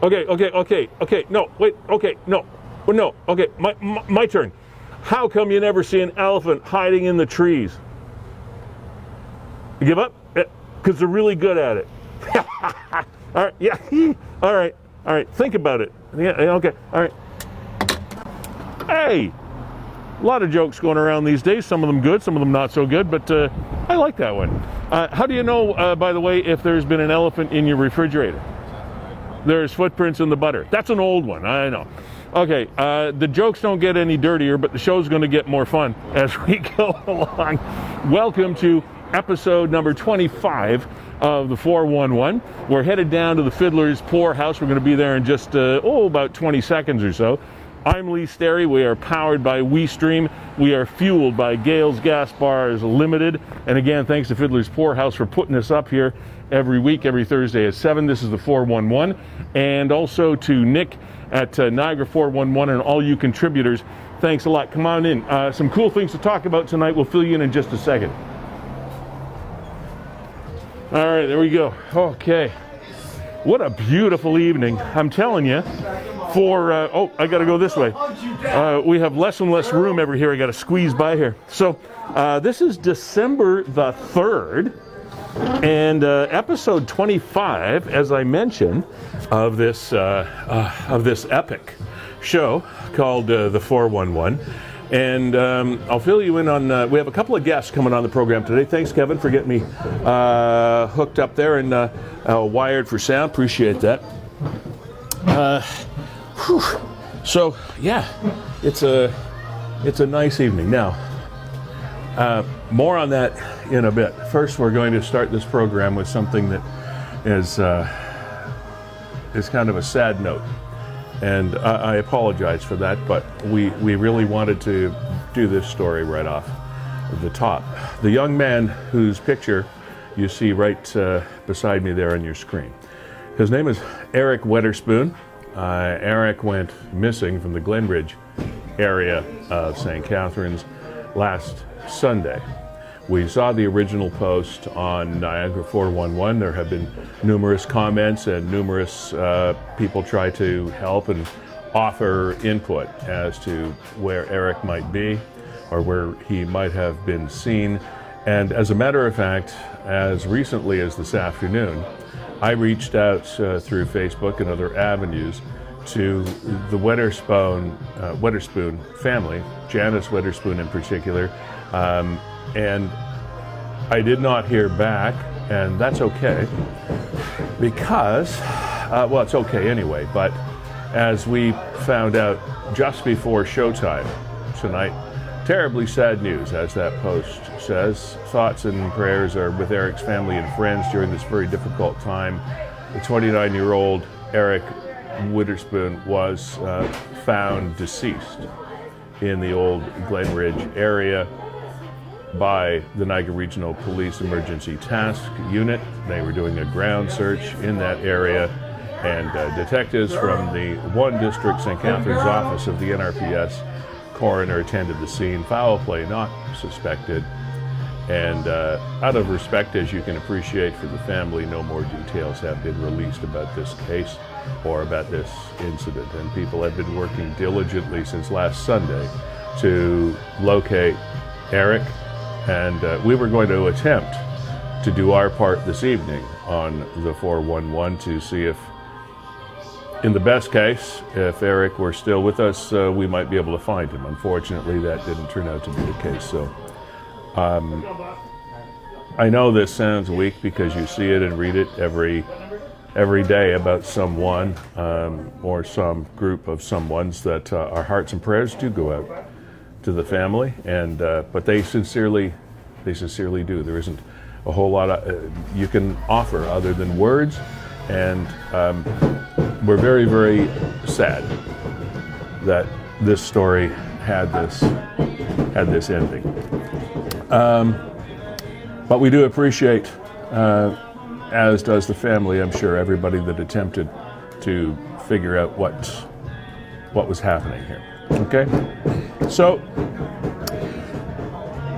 Okay. No, wait. Okay, no. Well, no. Okay, my turn. How come you never see an elephant hiding in the trees? You give up? Because they're really good at it. All right. Yeah. All right. Think about it. Yeah. Okay. All right. Hey. A lot of jokes going around these days. Some of them good, some of them not so good, but I like that one. How do you know, by the way, if there's been an elephant in your refrigerator? There's footprints in the butter. That's an old one, I know. Okay, the jokes don't get any dirtier, but the show's going to get more fun as we go along. Welcome to episode number 25 of the 411. We're headed down to the Fiddler's poorhouse. We're going to be there in just, about 20 seconds or so. I'm Sterry. We are powered by WeeStream. We are fueled by Gales Gas Bars Limited. And again, thanks to Fiddler's Poorhouse for putting us up here every week, every Thursday at 7. This is the 411. And also to Nick at Niagara 411 and all you contributors. Thanks a lot. Come on in. Some cool things to talk about tonight. We'll fill you in just a second. All right, there we go. Okay. What a beautiful evening. I'm telling you. I got to go this way. We have less and less room over here. I got to squeeze by here. So this is December the 3rd and episode 25, as I mentioned, of this epic show called the 411. And I'll fill you in on, we have a couple of guests coming on the program today. Thanks, Kevin, for getting me hooked up there and wired for sound. Appreciate that. So yeah, it's a nice evening. Now, more on that in a bit. First, we're going to start this program with something that is kind of a sad note, and I apologize for that. But we really wanted to do this story right off the top. The young man whose picture you see right beside me there on your screen. His name is Eric Weatherspoon. Eric went missing from the Glenridge area of St. Catharines last Sunday. We saw the original post on Niagara 411. There have been numerous comments and numerous people try to help and offer input as to where Eric might be or where he might have been seen. And as a matter of fact, as recently as this afternoon, I reached out through Facebook and other avenues to the Weatherspoon family, Janice Weatherspoon in particular, and I did not hear back, and that's okay, because, well, it's okay anyway, but as we found out just before showtime tonight, terribly sad news, as that post says. Thoughts and prayers are with Eric's family and friends during this very difficult time. The 29-year-old Eric Weatherspoon was found deceased in the old Glenridge area by the Niagara Regional Police Emergency Task Unit. They were doing a ground search in that area, and detectives from the 1 District St. Catharines office of the NRPS coroner attended the scene. Foul play not suspected, and out of respect, as you can appreciate, for the family, no more details have been released about this case or about this incident, and people have been working diligently since last Sunday to locate Eric, and we were going to attempt to do our part this evening on the 411 to see if, in the best case, if Eric were still with us, we might be able to find him. Unfortunately, that didn't turn out to be the case. So I know this sounds weak because you see it and read it every day about someone or some group of someones that our hearts and prayers do go out to the family, and but they sincerely do. There isn't a whole lot you can offer other than words, and we're very, very sad that this story had this ending. But we do appreciate, as does the family, I'm sure, everybody that attempted to figure out what was happening here. Okay? So,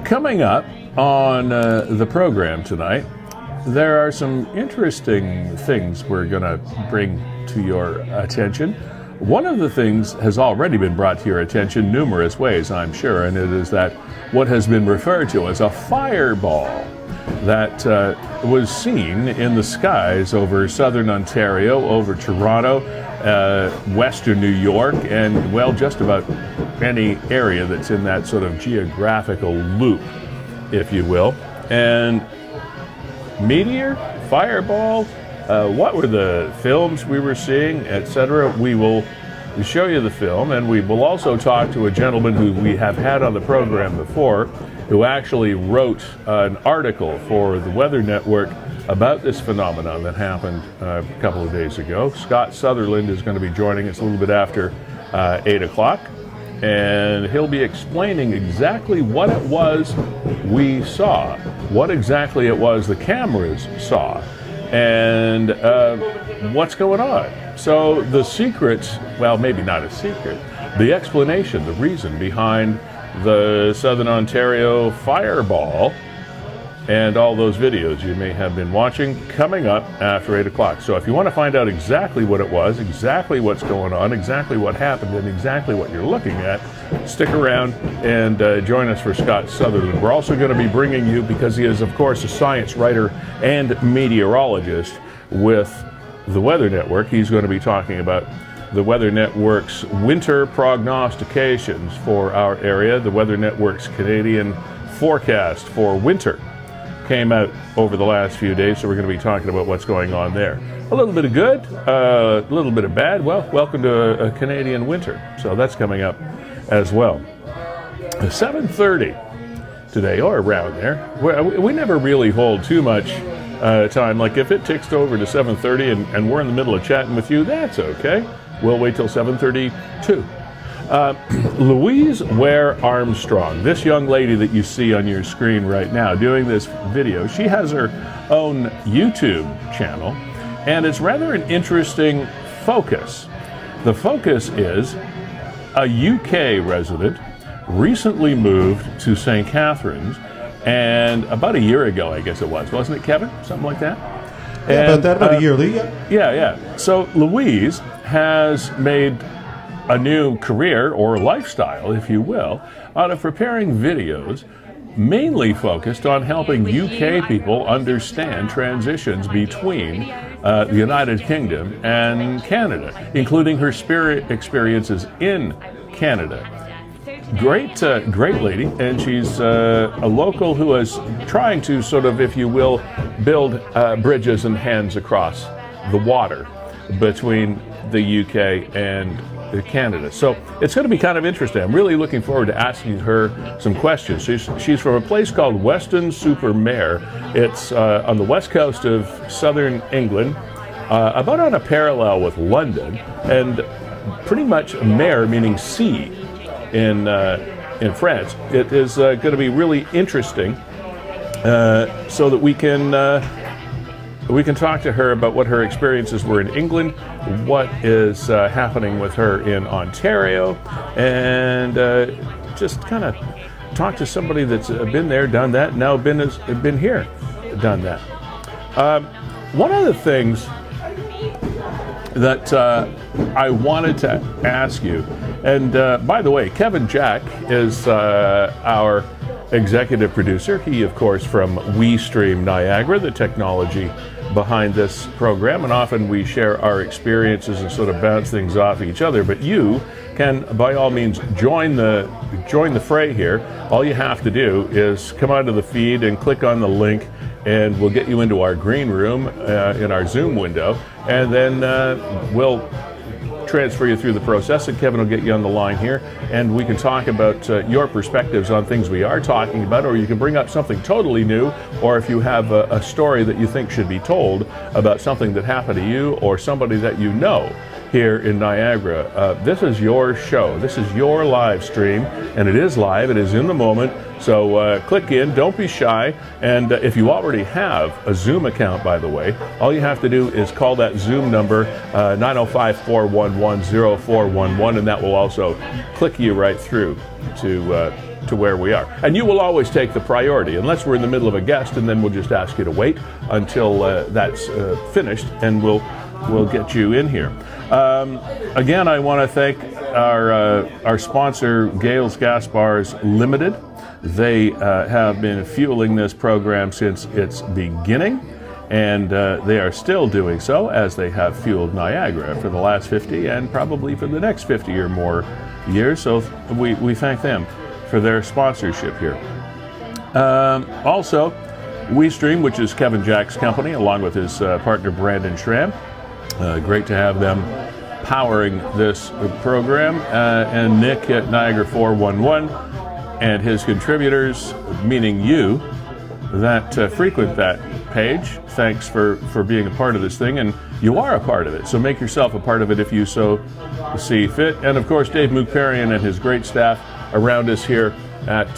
coming up on the program tonight, there are some interesting things we're going to bring to your attention. One of the things has already been brought to your attention numerous ways, I'm sure, and it is that what has been referred to as a fireball that was seen in the skies over southern Ontario, over Toronto, western New York, and, well, just about any area that's in that sort of geographical loop, if you will. And meteor, fireball, what were the films we were seeing, etc. We will show you the film, and we will also talk to a gentleman who we have had on the program before, who actually wrote an article for the Weather Network about this phenomenon that happened a couple of days ago. Scott Sutherland is going to be joining us a little bit after 8 o'clock, and he'll be explaining exactly what it was we saw, what exactly it was the cameras saw, and what's going on. So the secret, well, maybe not a secret, the explanation, the reason behind the Southern Ontario fireball and all those videos you may have been watching coming up after 8 o'clock. So if you want to find out exactly what it was, exactly what's going on, exactly what happened, and exactly what you're looking at, stick around and join us for Scott Sutherland. We're also going to be bringing you, because he is, of course, a science writer and meteorologist with the Weather Network, he's going to be talking about the Weather Network's winter prognostications for our area. The Weather Network's Canadian forecast for winter came out over the last few days, so we're going to be talking about what's going on there. A little bit of good, a little bit of bad. Well, welcome to a Canadian winter. So that's coming up as well. 7:30 today, or around there. We never really hold too much time. Like if it ticks over to 7:30 and we're in the middle of chatting with you, that's okay. We'll wait till 7:32. Louise Ware-Armstrong, this young lady that you see on your screen right now doing this video, she has her own YouTube channel, and it's rather an interesting focus. The focus is a UK resident recently moved to St. Catharines, and about a year ago, I guess it was, wasn't it, Kevin? Something like that? Yeah, about a year, Lee. Yeah. So Louise has made a new career, or lifestyle, if you will, out of preparing videos mainly focused on helping UK people understand transitions between the United Kingdom and Canada, including her experiences in Canada. Great lady, and she's a local who is trying to sort of, if you will, build bridges and hands across the water between the UK and Canada. So it's going to be kind of interesting. I'm really looking forward to asking her some questions. She's from a place called Weston-super-Mare. It's on the west coast of southern England, about on a parallel with London, and pretty much Mare meaning sea in France. It is going to be really interesting, so that we can talk to her about what her experiences were in England, what is happening with her in Ontario, and just kind of talk to somebody that's been there, done that, now been here, done that. One of the things that I wanted to ask you, and by the way, Kevin Jack is our executive producer. He, of course, from WeeStreem Niagara, the technology behind this program, and often we share our experiences and sort of bounce things off each other. But you can, by all means, join the fray here. All you have to do is come onto the feed and click on the link, and we'll get you into our green room in our Zoom window, and then we'll transfer you through the process, and Kevin will get you on the line here, and we can talk about your perspectives on things we are talking about, or you can bring up something totally new, or if you have a story that you think should be told about something that happened to you or somebody that you know here in Niagara. This is your show. This is your live stream, and it is live. It is in the moment. So click in. Don't be shy. And if you already have a Zoom account, by the way, all you have to do is call that Zoom number 905-411-0411, and that will also click you right through to to where we are. And you will always take the priority, unless we're in the middle of a guest, and then we'll just ask you to wait until that's finished, and we'll get you in here. Again, I want to thank our sponsor, Gales Gas Bars Limited. They have been fueling this program since its beginning, and they are still doing so, as they have fueled Niagara for the last 50 and probably for the next 50 or more years. So we thank them for their sponsorship here. Also, WeeStreem, which is Kevin Jack's company, along with his partner Brandon Schramm. Great to have them powering this program. And Nick at Niagara 411 and his contributors, meaning you, that frequent that page. Thanks for being a part of this thing, and you are a part of it, so make yourself a part of it if you so see fit. And of course, Dave Mukparian and his great staff around us here at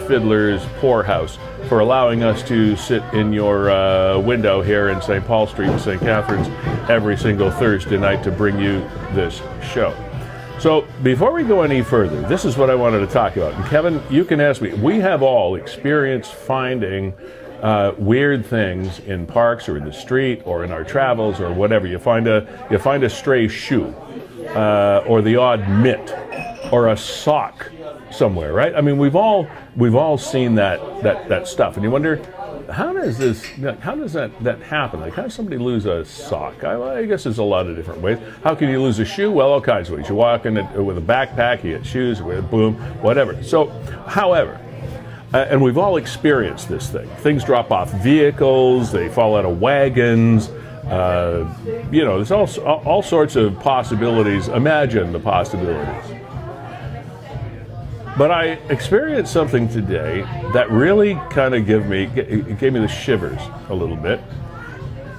Fiddler's Poorhouse for allowing us to sit in your window here in St. Paul Street in St. Catharines every single Thursday night to bring you this show. So before we go any further, this is what I wanted to talk about. And Kevin, you can ask me. We have all experienced finding weird things in parks or in the street or in our travels or whatever. You find a stray shoe or the odd mitt or a sock somewhere, right? I mean, we've all seen that stuff, and you wonder, how does that happen? Like, how does somebody lose a sock? I guess there's a lot of different ways. How can you lose a shoe? Well, all kinds of ways. You walk in with a backpack, you get shoes, with a boom, whatever. So, however, and we've all experienced this thing. Things drop off vehicles, they fall out of wagons. You know, there's all sorts of possibilities. Imagine the possibilities. But I experienced something today that really kind of gave me the shivers a little bit.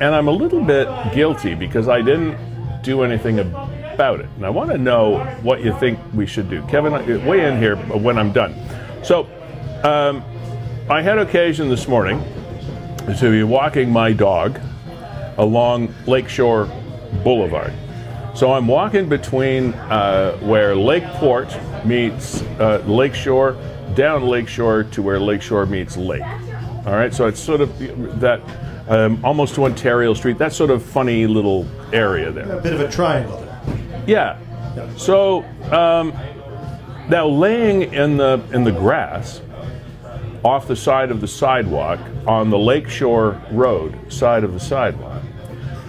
And I'm a little bit guilty because I didn't do anything about it. And I want to know what you think we should do. Kevin, weigh in here when I'm done. So, I had occasion this morning to be walking my dog along Lakeshore Boulevard. So I'm walking between where Lakeport meets Lakeshore, down Lakeshore to where Lakeshore meets Lake. All right, so it's sort of that almost to Ontario Street, that sort of funny little area there. A bit of a triangle there. Yeah. So now laying in the grass off the side of the sidewalk on the Lakeshore Road side of the sidewalk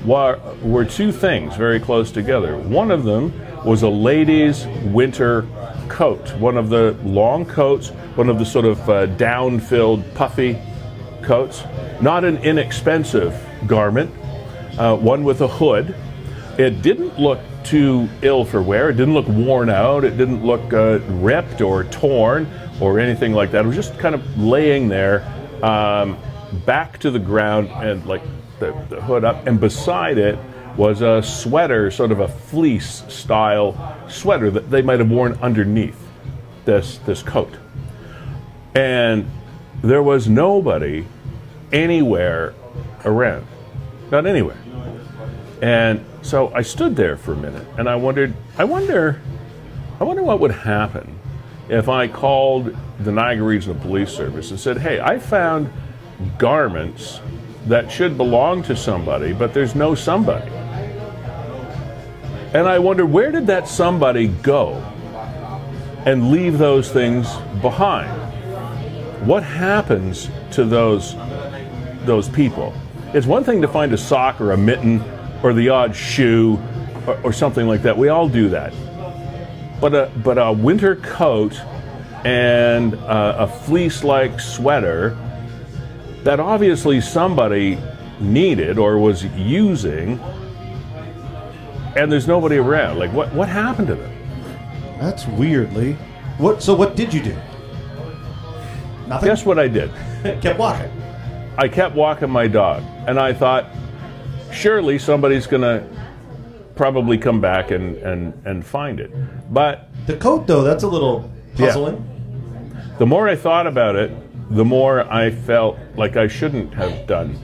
were two things very close together. One of them was a lady's winter coat, one of the long coats, one of the sort of down-filled, puffy coats. Not an inexpensive garment, one with a hood. It didn't look too ill for wear. It didn't look worn out. It didn't look ripped or torn or anything like that. It was just kind of laying there, back to the ground, and like the hood up, and beside it was a sweater, sort of a fleece style sweater that they might have worn underneath this coat. And there was nobody anywhere around, not anywhere. And so I stood there for a minute, and I wonder what would happen if I called the Niagara Regional Police Service and said, hey, I found garments that should belong to somebody, but there's no somebody. And I wonder, where did that somebody go and leave those things behind? What happens to those people? It's one thing to find a sock or a mitten or the odd shoe or something like that. We all do that. But a winter coat and a fleece-like sweater that obviously somebody needed or was using, and there's nobody around. Like, what happened to them? That's weird, Lee. So what did you do? Nothing? Guess what I did? Kept walking. I kept walking my dog, and I thought, surely somebody's going to probably come back and find it. But the coat, though, that's a little puzzling. Yeah. The more I thought about it, the more I felt like I shouldn't have done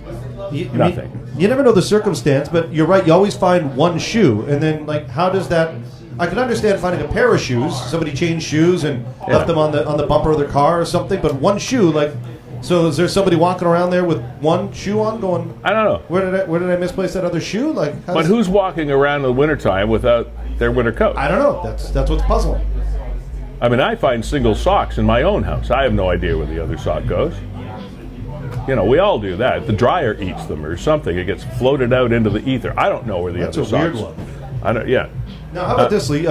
nothing. You never know the circumstance, but you're right. You always find one shoe, and then, like, how does that I could understand finding a pair of shoes. Somebody changed shoes and left them on the bumper of their car or something. But one shoe, like, so is there somebody walking around there with one shoe on, going? I don't know. Where did I misplace that other shoe? Like, but who's walking around in the wintertime without their winter coat? I don't know. That's what's puzzling. I mean, I find single socks in my own house. I have no idea where the other sock goes. You know, we all do that. The dryer eats them or something. It gets floated out into the ether. I don't know where the other socks. That's a weird one. I don't. Yeah. Now, how about this, Lee?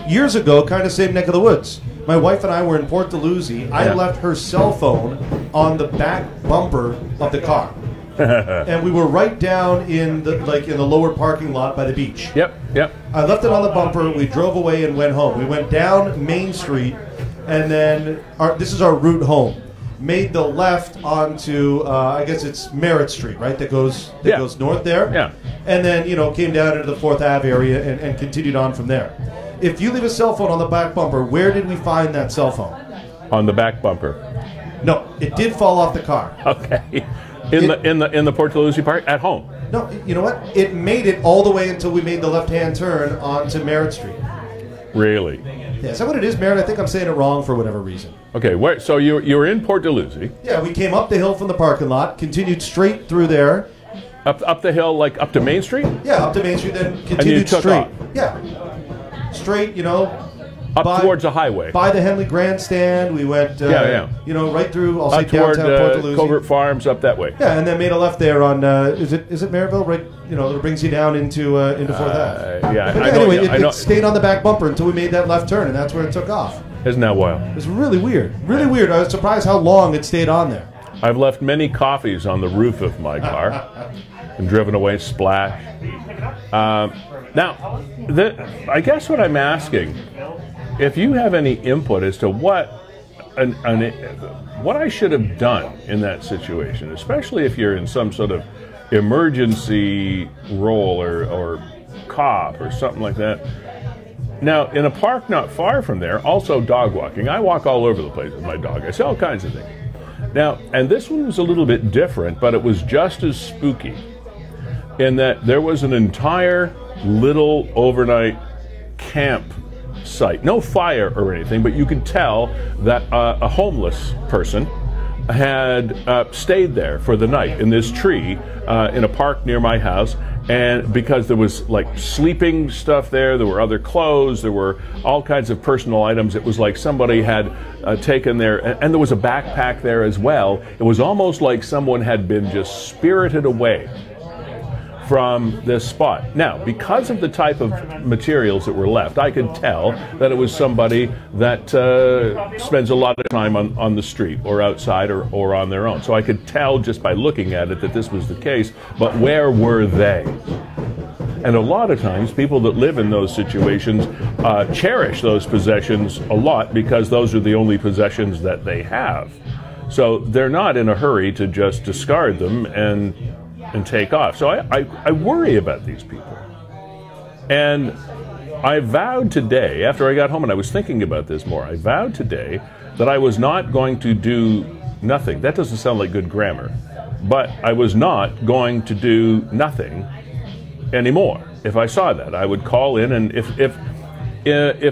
Years ago, kind of same neck of the woods. My wife and I were in Port Dalhousie. I left her cell phone on the back bumper of the car, and we were right down in the lower parking lot by the beach. Yep. I left it on the bumper. We drove away and went home. We went down Main Street, and then this is our route home. Made the left onto I guess it's Merritt Street, right? That goes north there. Yeah. And then came down into the 4th Ave area and continued on from there. If you leave a cell phone on the back bumper, where did we find that cell phone? On the back bumper. No, it did fall off the car. Okay. In the Port Dalhousie part at home. No, you know what? It made it all the way until we made the left-hand turn onto Merritt Street. Really? Yeah, is that what it is, Merritt? I think I'm saying it wrong for whatever reason. Okay, so you were in Port Dalhousie. Yeah, we came up the hill from the parking lot, continued straight through there. Up the hill, like up to Main Street? Yeah, up to Main Street, then continued and you took straight. Off. Yeah. Straight, Up towards the highway. By the Henley Grandstand, we went, right through, I'll say toward downtown Port Dalhousie. Covert Farms, up that way. Yeah, and then made a left there on, is it Maryville? Right, it brings you down into 4th Ave. Yeah, anyway, it stayed on the back bumper until we made that left turn, and that's where it took off. Isn't that wild? It was really weird. Really weird. I was surprised how long it stayed on there. I've left many coffees on the roof of my car and driven away, splash. Now, I guess what I'm asking, if you have any input as to what I should have done in that situation, especially if you're in some sort of emergency role or cop or something like that. Now, in a park not far from there, also dog walking. I walk all over the place with my dog. I see all kinds of things. Now, and this one was a little bit different, but it was just as spooky in that there was an entire little overnight camp site. No fire or anything, but you could tell that a homeless person had stayed there for the night in this tree in a park near my house. And because there was like sleeping stuff there were other clothes, there were all kinds of personal items. It was like somebody had taken there, and there was a backpack there as well. It was almost like someone had been just spirited away from this spot. Now, because of the type of materials that were left, I could tell that it was somebody that spends a lot of time on the street or outside or on their own. So I could tell just by looking at it that this was the case, but where were they? And a lot of times, people that live in those situations cherish those possessions a lot because those are the only possessions that they have. So they're not in a hurry to just discard them and take off. So I worry about these people. And I vowed today, after I got home and I was thinking about this more, I vowed today that I was not going to do nothing. That doesn't sound like good grammar. But I was not going to do nothing anymore. If I saw that, I would call in, and if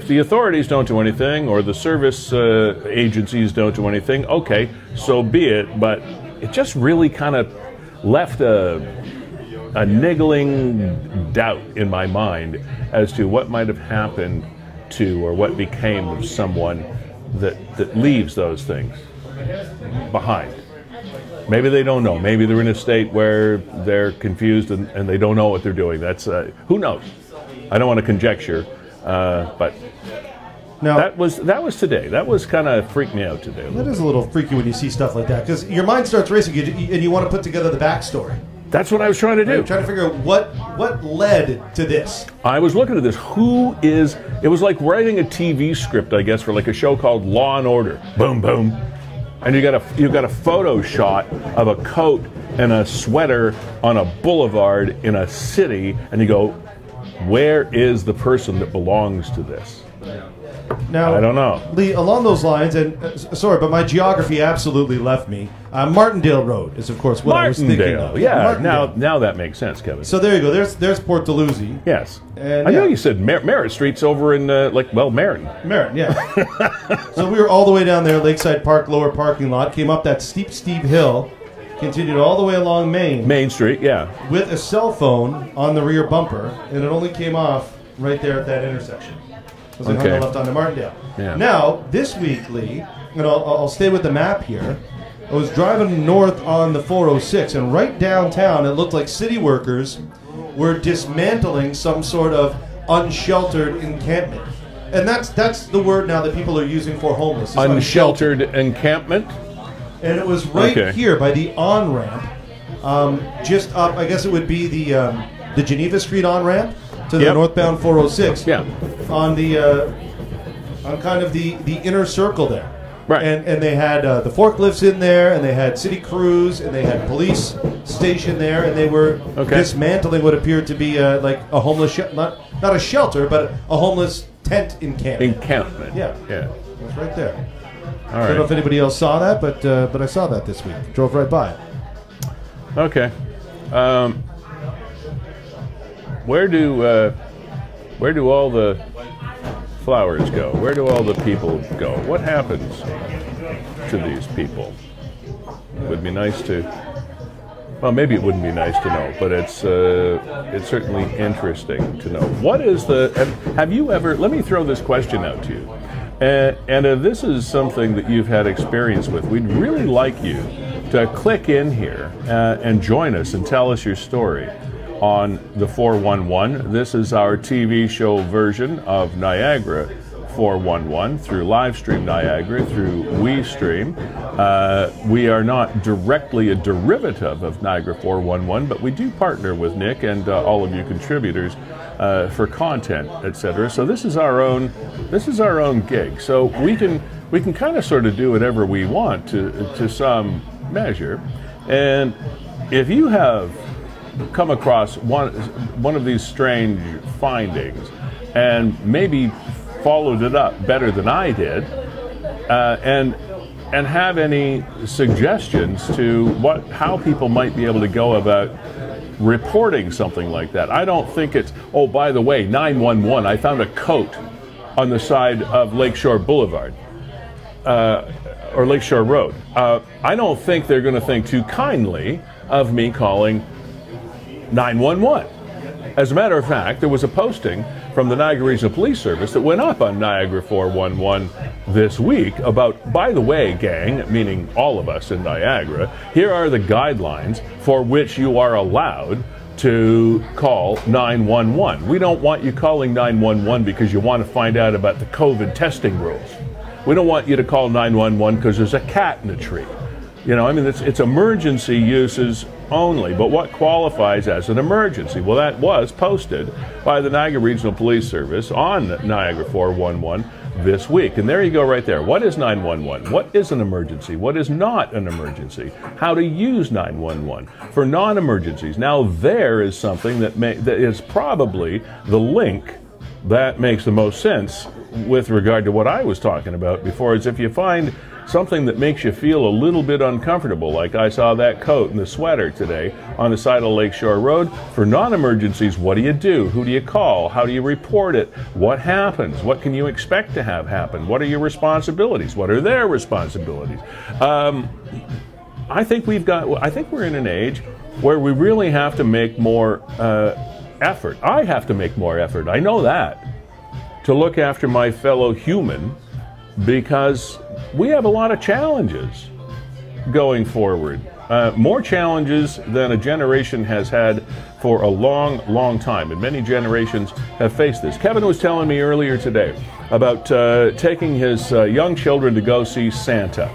the authorities don't do anything or the service agencies don't do anything, okay, so be it. But it just really kind of left a niggling doubt in my mind as to what might have happened to or what became of someone that leaves those things behind. Maybe they don't know. Maybe they're in a state where they're confused and they don't know what they're doing. That's who knows? I don't want to conjecture, but now, that was today. That was kind of freaked me out today. That is a little freaky when you see stuff like that, because your mind starts racing and you want to put together the backstory. That's what I was trying to do. Right? Trying to figure out what led to this. I was looking at this. It was like writing a TV script, I guess, for like a show called Law and Order. Boom, boom. And you got a photo shot of a coat and a sweater on a boulevard in a city, and you go, where is the person that belongs to this? Now, I don't know. Lee, along those lines, and sorry, but my geography absolutely left me. Martindale Road is, of course, what I was thinking of. Yeah, Martindale. now that makes sense, Kevin. So there you go. There's Port Dalhousie. Yes. And, I know you said Merritt Street's over in, Merritt. Merritt, yeah. So we were all the way down there, Lakeside Park, lower parking lot, came up that steep hill, continued all the way along Main Street, yeah. With a cell phone on the rear bumper, and it only came off right there at that intersection. Because I hung left onto Martindale. Yeah. Now, this week, Lee, and I'll stay with the map here, I was driving north on the 406, and right downtown, it looked like city workers were dismantling some sort of unsheltered encampment. And that's the word now that people are using for homeless. Unsheltered encampment? And it was right here by the on-ramp, just up, I guess it would be the Geneva Street on-ramp to the northbound 406. Yeah. On kind of the inner circle there. Right. And they had the forklifts in there, and they had city crews, and they had police station there, and they were dismantling what appeared to be like a homeless, not a shelter, but a homeless tent encampment. Yeah. It was right there. All right. I don't know if anybody else saw that, but I saw that this week. Drove right by it. Okay. Where do all the flowers go? Where do all the people go? What happens to these people? It would be nice to. Well, maybe it wouldn't be nice to know, but it's certainly interesting to know. What is the? Have you ever? Let me throw this question out to you. And if this is something that you've had experience with, we'd really like you to click in here and join us and tell us your story on the 411. This is our TV show version of Niagara 411 through WeeStream Niagara, through WeeStream. We are not directly a derivative of Niagara 411, but we do partner with Nick and all of you contributors for content, etc. So this is our own gig. So we can kind of sort of do whatever we want to some measure. And if you have come across one of these strange findings and maybe followed it up better than I did, and have any suggestions to how people might be able to go about reporting something like that. I don't think it's, oh, by the way, 911, I found a coat on the side of Lakeshore Boulevard, or Lakeshore Road. I don't think they're going to think too kindly of me calling 911. As a matter of fact, there was a posting from the Niagara Regional Police Service that went up on Niagara 411 this week about, by the way, gang, meaning all of us in Niagara, here are the guidelines for which you are allowed to call 911. We don't want you calling 911 because you want to find out about the COVID testing rules. We don't want you to call 911 because there's a cat in a tree. You know, I mean, it's emergency uses only, but what qualifies as an emergency? Well, that was posted by the Niagara Regional Police Service on Niagara 411 this week. And there you go right there. What is 911? What is an emergency? What is not an emergency? How to use 911 for non-emergencies. Now, there is something that is probably the link that makes the most sense with regard to what I was talking about before, is if you find something that makes you feel a little bit uncomfortable, like I saw that coat and the sweater today on the side of Lakeshore Road. For non-emergencies, what do you do? Who do you call? How do you report it? What happens? What can you expect to have happen? What are your responsibilities? What are their responsibilities? I think we're in an age where we really have to make more effort. I have to make more effort. I know that, to look after my fellow human, because we have a lot of challenges going forward. More challenges than a generation has had for a long, long time. And many generations have faced this. Kevin was telling me earlier today about taking his young children to go see Santa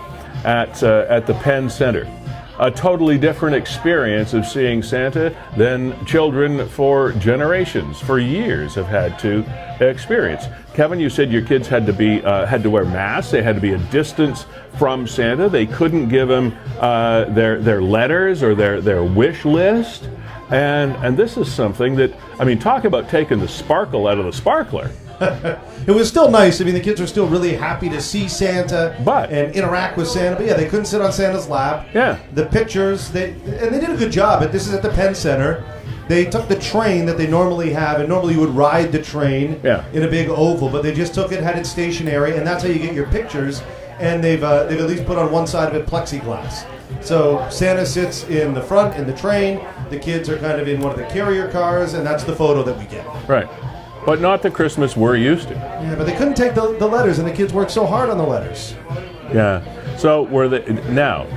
at the Penn Center. A totally different experience of seeing Santa than children for generations, for years, have had to experience. Kevin, you said your kids had to wear masks. They had to be a distance from Santa. They couldn't give him their letters or their wish list. And this is something that, I mean, talk about taking the sparkle out of the sparkler. It was still nice. I mean, the kids were still really happy to see Santa and interact with Santa. But yeah, they couldn't sit on Santa's lap. Yeah. The pictures, they did a good job. But this is at the Penn Center. They took the train that they normally have, and normally you would ride the train in a big oval, but they just took it, had it stationary, and that's how you get your pictures. And they've at least put on one side of it plexiglass. So Santa sits in the front in the train. The kids are kind of in one of the carrier cars, and that's the photo that we get. Right. But not the Christmas we're used to. Yeah, but they couldn't take the letters, and the kids worked so hard on the letters. Yeah. So now,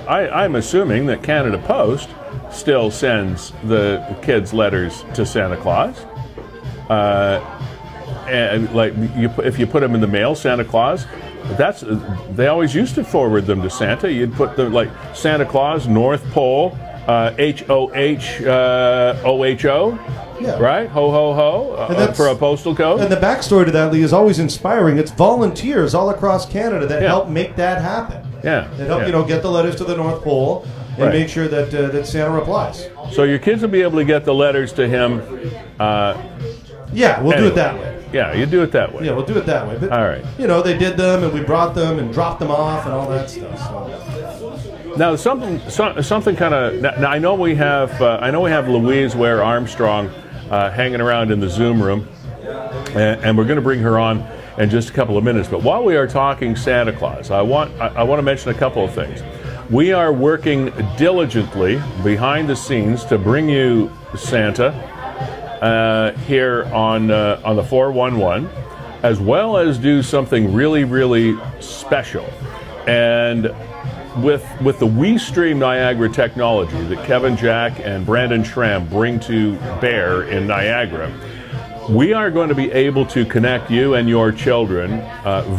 I'm assuming that Canada Post still sends the kids letters to Santa Claus. And like if you put them in the mail, Santa Claus, they always used to forward them to Santa. You'd put them like Santa Claus, North Pole, HOHOHO. Yeah. Right? Ho, ho, ho, for a postal code. And the backstory to that, Lee, is always inspiring. It's volunteers all across Canada that help make that happen. Yeah. That help, get the letters to the North Pole and make sure that that Santa replies. So your kids will be able to get the letters to him. Yeah, we'll do it that way. Yeah, you do it that way. Yeah, we'll do it that way. But, all right. They did them, and we brought them and dropped them off and all that stuff. So. Now, something kind of. Now, I know we have Louise Ware-Armstrong hanging around in the Zoom room, and we're going to bring her on in just a couple of minutes. But while we are talking Santa Claus, I want to mention a couple of things. We are working diligently behind the scenes to bring you Santa here on the 411, as well as do something really, really special. And with the WeeStream Niagara technology that Kevin Jack and Brandon Schramm bring to bear in Niagara, we are going to be able to connect you and your children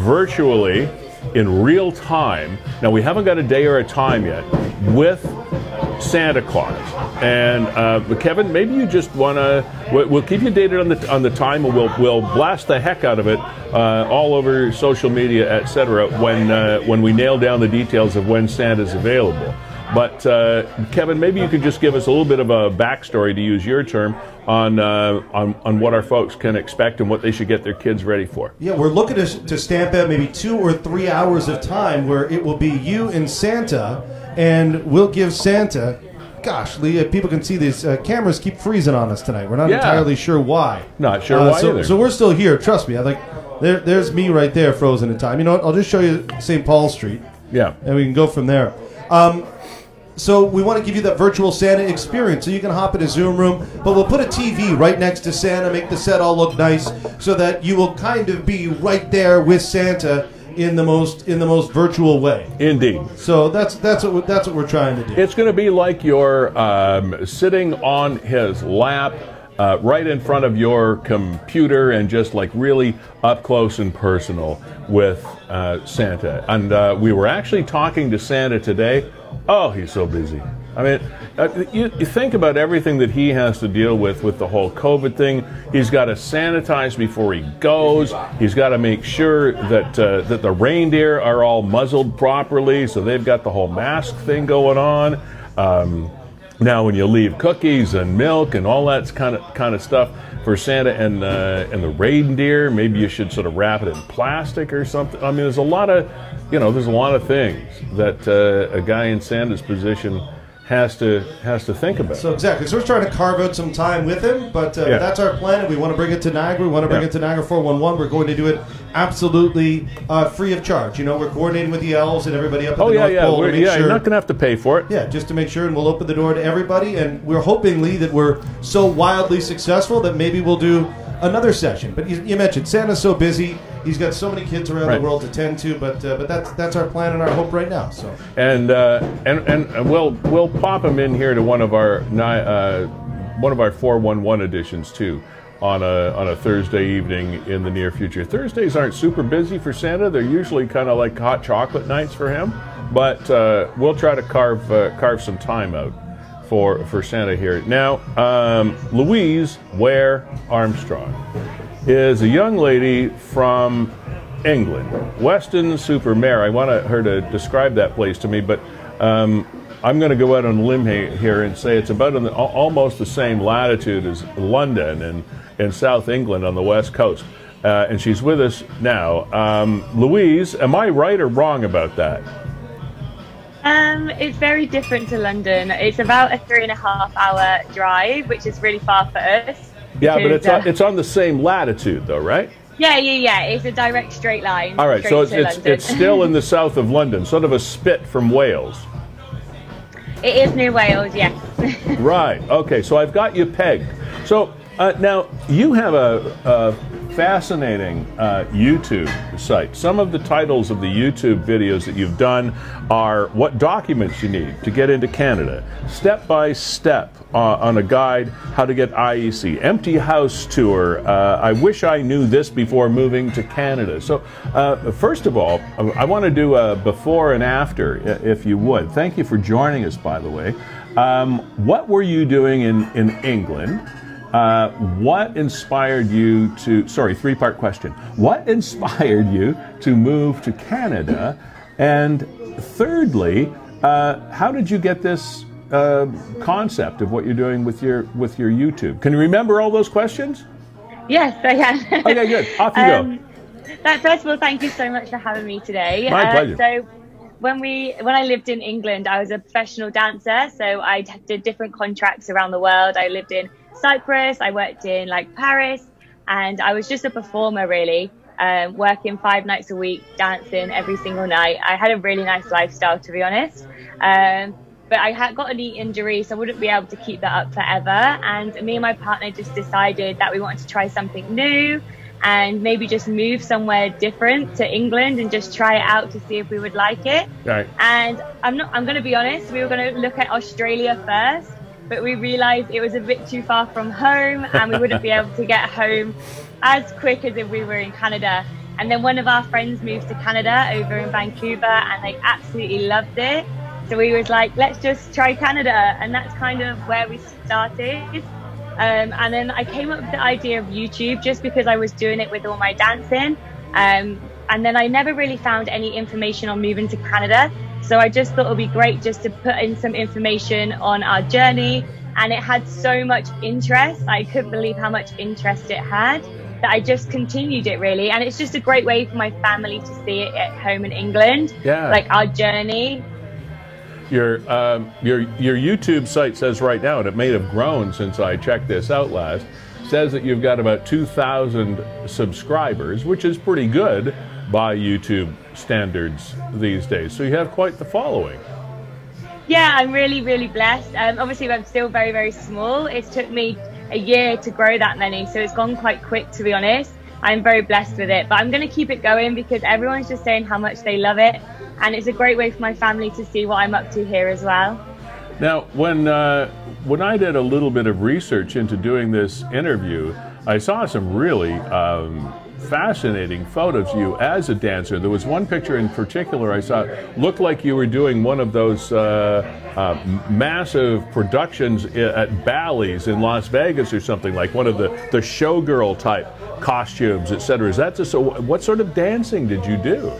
virtually in real time. Now, we haven't got a day or a time yet with Santa Claus. And Kevin, maybe you just want to. We'll keep you updated on the time, and we'll blast the heck out of it all over social media, etc. When we nail down the details of when Santa's available. But Kevin, maybe you could just give us a little bit of a backstory, to use your term, on what our folks can expect and what they should get their kids ready for. Yeah, we're looking to stamp out maybe 2 or 3 hours of time where it will be you and Santa, and we'll give Santa. Gosh, Lee, people can see these cameras keep freezing on us tonight. We're not entirely sure why. Not sure why either. So we're still here. Trust me. There's me right there, frozen in time. You know what? I'll just show you St. Paul Street. Yeah. And we can go from there. So we want to give you that virtual Santa experience. So you can hop in a Zoom room, but we'll put a TV right next to Santa, make the set all look nice, so that you will kind of be right there with Santa in the most virtual way. Indeed. So that's what we're trying to do. It's going to be like you're sitting on his lap, right in front of your computer, and just like really up close and personal with Santa. And we were actually talking to Santa today. Oh, he's so busy. I mean, you think about everything that he has to deal with the whole COVID thing. He's got to sanitize before he goes. He's got to make sure that that the reindeer are all muzzled properly, so they've got the whole mask thing going on. Now, when you leave cookies and milk and all that kind of stuff for Santa and the reindeer, maybe you should sort of wrap it in plastic or something. I mean, there's a lot of things that a guy in Santa's position has to think about. So exactly. So we're trying to carve out some time with him, but that's our plan. We want to bring it to Niagara. We want to bring it to Niagara 411. We're going to do it absolutely free of charge. We're coordinating with the elves and everybody up at the North Pole. You're not going to have to pay for it. Yeah, just to make sure, and we'll open the door to everybody. And we're hoping, Lee, that we're so wildly successful that maybe we'll do another session. But you mentioned Santa's so busy. He's got so many kids around the world to tend to, but that's our plan and our hope right now. So and we'll pop him in here to one of our 411 editions too on a Thursday evening in the near future. Thursdays aren't super busy for Santa. They're usually kind of like hot chocolate nights for him, but we'll try to carve some time out for Santa here. Now, Louise Ware-Armstrong is a young lady from England, Weston-super-Mare. I want her to describe that place to me, but I'm going to go out on a limb here and say it's about almost the same latitude as London and South England on the west coast. and she's with us now. Louise, am I right or wrong about that? It's very different to London. It's about a 3.5-hour drive, which is really far for us. Yeah, but it's on the same latitude, though, right? Yeah. It's a direct straight line. All right, so it's still in the south of London, sort of a spit from Wales. It is near Wales, yes. Right. Okay, so I've got you pegged. So now you have a fascinating YouTube site. Some of the titles of the YouTube videos that you've done are what documents you need to get into Canada, step by step on a guide how to get IEC, empty house tour. I wish I knew this before moving to Canada. So first of all, I want to do a before and after, if you would. Thank you for joining us, by the way. What were you doing in England? What inspired you to, sorry, three-part question. What inspired you to move to Canada? And thirdly, how did you get this concept of what you're doing with your YouTube? Can you remember all those questions? Yes, I can. Okay, good. Off you go. First of all, thank you so much for having me today. My pleasure. So when I lived in England, I was a professional dancer. So I did different contracts around the world. I lived in Cyprus, I worked in like Paris, and I was just a performer really, working 5 nights a week, dancing every single night. I had a really nice lifestyle, to be honest, but I had got a knee injury, so I wouldn't be able to keep that up forever, and me and my partner just decided that we wanted to try something new and maybe just move somewhere different to England and just try it out to see if we would like it. Right. And I'm going to be honest, we were going to look at Australia first, but we realized it was a bit too far from home and we wouldn't be able to get home as quick as if we were in Canada. And then one of our friends moved to Canada over in Vancouver and they absolutely loved it. So we was like, let's just try Canada. And that's kind of where we started. And then I came up with the idea of YouTube just because I was doing it with all my dancing. And then I never really found any information on moving to Canada. So I just thought it would be great just to put in some information on our journey. And it had so much interest. I couldn't believe how much interest it had that I just continued it really. And it's just a great way for my family to see it at home in England. Yeah. Like our journey. Your YouTube site says right now, and it may have grown since I checked this out last, says that you've got about 2,000 subscribers, which is pretty good by YouTube standards these days. So you have quite the following. Yeah, I'm really, really blessed. Obviously, I'm still very, very small. It took me a year to grow that many, so it's gone quite quick, to be honest. I'm very blessed with it, but I'm going to keep it going because everyone's just saying how much they love it, and it's a great way for my family to see what I'm up to here as well. Now, when I did a little bit of research into doing this interview, I saw some really fascinating photos of you as a dancer. There was one picture in particular I saw looked like you were doing one of those massive productions at Bally's in Las Vegas or something, like one of the showgirl type costumes, etc. Is that just what sort of dancing did you do?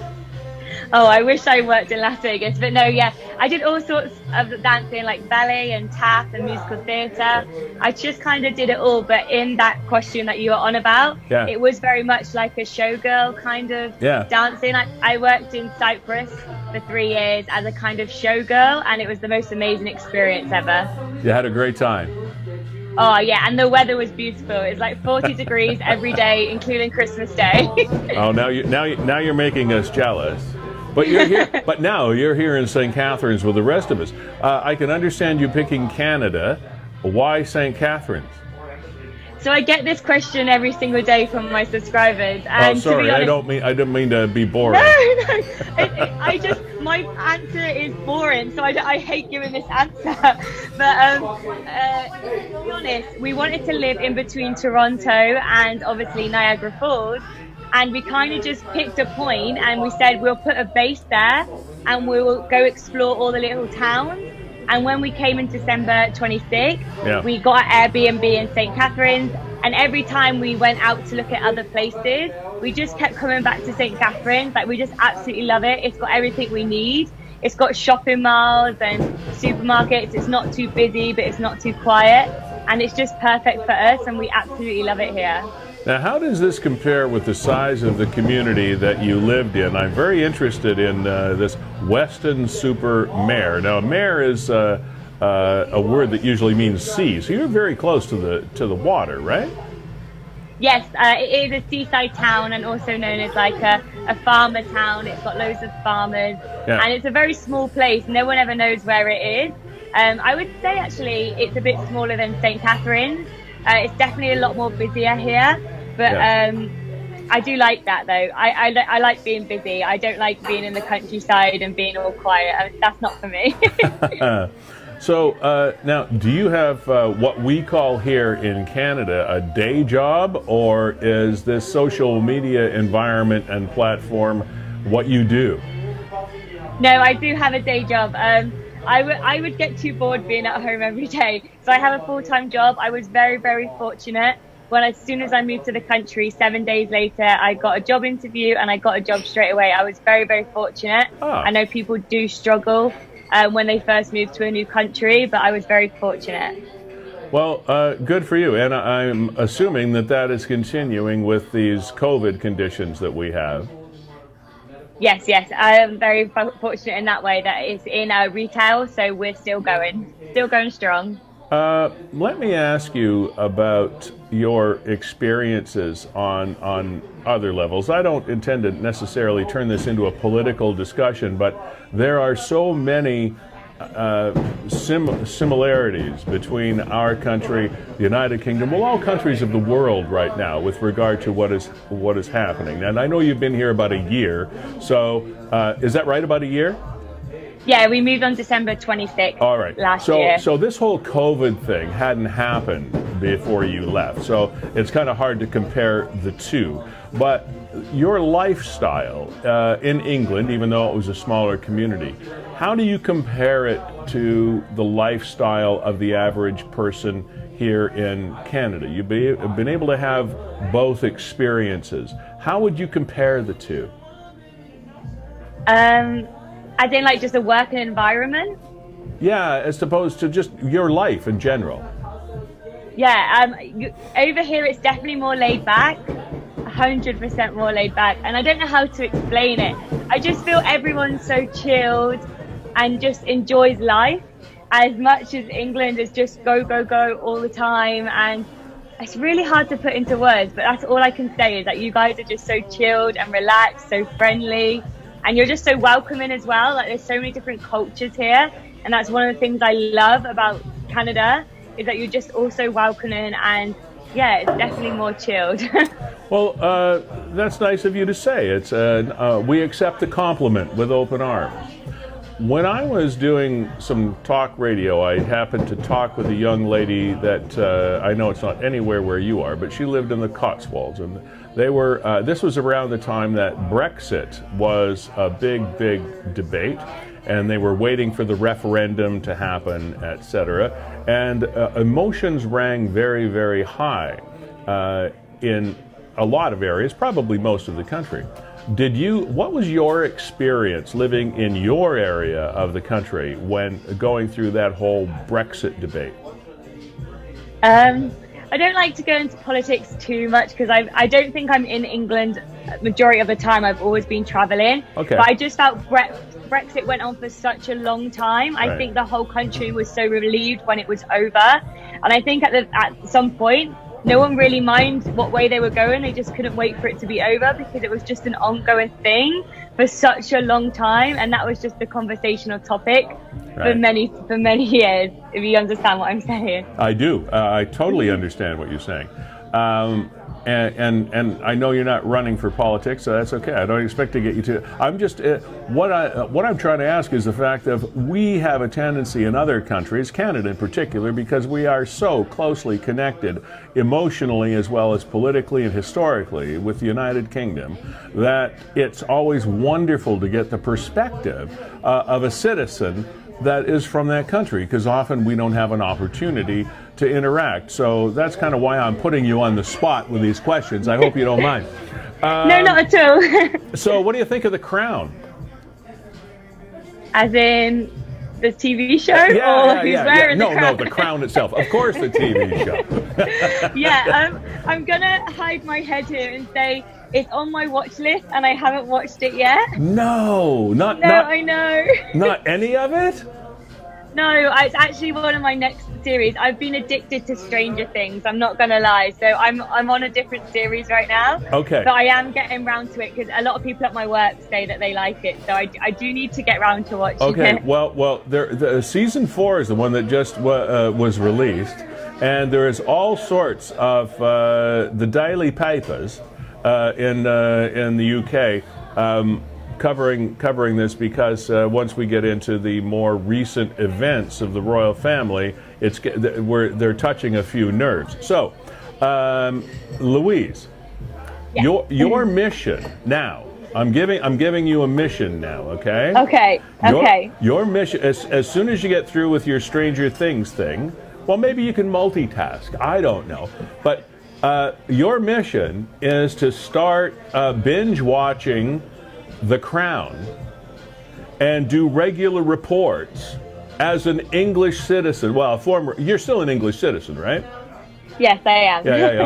Oh, I wish I worked in Las Vegas, but no, yeah. I did all sorts of dancing, like ballet and tap and musical theatre. I just kind of did it all, but in that costume that you were on about, yeah, it was very much like a showgirl kind of dancing. I worked in Cyprus for 3 years as a kind of showgirl, and it was the most amazing experience ever. You had a great time. Oh yeah, and the weather was beautiful. It's like 40 degrees every day, including Christmas Day. Oh, now you're making us jealous. But you're here. But now you're here in St. Catharines with the rest of us. I can understand you picking Canada. Why St. Catharines? So I get this question every single day from my subscribers. And oh, sorry, to be honest, I didn't mean to be boring. No. My answer is boring, so I hate giving this answer. But to be honest, we wanted to live in between Toronto and obviously Niagara Falls. And we kind of just picked a point and we said we'll put a base there and we'll go explore all the little towns. And when we came in December 26th, we got an Airbnb in St. Catharines. And every time we went out to look at other places, we just kept coming back to St. Catharines. Like, we just absolutely love it. It's got everything we need. It's got shopping malls and supermarkets. It's not too busy, but it's not too quiet. And it's just perfect for us. And we absolutely love it here. Now, how does this compare with the size of the community that you lived in? I'm very interested in this Weston Super Mare. Now, mare is a word that usually means sea, so you're very close to the water, right? Yes, it is a seaside town and also known as like a farmer town. It's got loads of farmers, and it's a very small place. No one ever knows where it is. I would say actually it's a bit smaller than St. Catharines. It's definitely a lot more busier here, but I do like that though. I like being busy. I don't like being in the countryside and being all quiet. That's not for me. So now, do you have what we call here in Canada a day job, or is this social media environment and platform what you do? No, I do have a day job. I would get too bored being at home every day. So I have a full-time job. I was very, very fortunate. As soon as I moved to the country, 7 days later, I got a job interview and I got a job straight away. I was very, very fortunate. I know people do struggle when they first move to a new country, but I was very fortunate. Well, good for you. And I'm assuming that that is continuing with these COVID conditions that we have. Yes, I am very fortunate in that way that it's in retail, so we're still going strong. Let me ask you about your experiences on other levels. I don't intend to necessarily turn this into a political discussion, but there are so many similarities between our country, the United Kingdom, well, all countries of the world right now with regard to what is happening. And I know you've been here about a year, so is that right, about a year? Yeah, we moved on December 26th. All right. Last year. So this whole COVID thing hadn't happened before you left, so it's kind of hard to compare the two. But your lifestyle in England, even though it was a smaller community, how do you compare it to the lifestyle of the average person here in Canada? You've been able to have both experiences. How would you compare the two? I didn't like just a working environment. Yeah, as opposed to just your life in general. Yeah, over here it's definitely more laid back, 100% more laid back, and I don't know how to explain it. I just feel everyone's so chilled and just enjoys life as much as England is just go, go, go all the time, and it's really hard to put into words, but that's all I can say is that you guys are just so chilled and relaxed, so friendly, and you're just so welcoming as well. Like, there's so many different cultures here, and that's one of the things I love about Canada, is that you're just also welcoming, and yeah, it's definitely more chilled. Well, that's nice of you to say. It's we accept the compliment with open arms. When I was doing some talk radio, I happened to talk with a young lady that I know it's not anywhere where you are, but she lived in the Cotswolds, and they were. This was around the time that Brexit was a big, big debate, and they were waiting for the referendum to happen, etc. And emotions rang very, very high in a lot of areas, probably most of the country. What was your experience living in your area of the country when going through that whole Brexit debate? I don't like to go into politics too much because I don't think I'm in England majority of the time. I've always been traveling. Okay. But I just felt Brexit went on for such a long time. Right. I think the whole country was so relieved when it was over. And I think at some point, no one really minded what way they were going. They just couldn't wait for it to be over because it was just an ongoing thing for such a long time, and that was just the conversational topic for many years. If you understand what I'm saying. I do. I totally understand what you're saying. And I know you're not running for politics, so that's okay. I don't expect to get you to. I'm just what I'm trying to ask is the fact that we have a tendency in other countries, Canada in particular, because we are so closely connected emotionally as well as politically and historically with the United Kingdom, that it's always wonderful to get the perspective of a citizen that is from that country, because often we don't have an opportunity to interact. So that's kind of why I'm putting you on the spot with these questions. I hope you don't mind. No, not at all. So what do you think of the Crown? As in the TV show, or who's wearing the crown? No, the crown itself. Of course, the TV show. Yeah, I'm gonna hide my head here and say it's on my watch list, and I haven't watched it yet. No, I know. Not any of it. No, it's actually one of my next series. I've been addicted to Stranger Things, I'm not gonna lie. So I'm on a different series right now. Okay. But I am getting round to it because a lot of people at my work say that they like it. So I do need to get round to watching it. Okay, well, the season 4 is the one that just was released, and there is all sorts of the daily papers in the UK covering this, because once we get into the more recent events of the royal family, they're touching a few nerves. So, Louise, yeah. your mission now. I'm giving you a mission now. Okay. Okay. Your mission, as soon as you get through with your Stranger Things thing, well, maybe you can multitask. I don't know, but your mission is to start binge watching The Crown and do regular reports as an English citizen. Well, you're still an English citizen, right? Yes, I am. Yeah.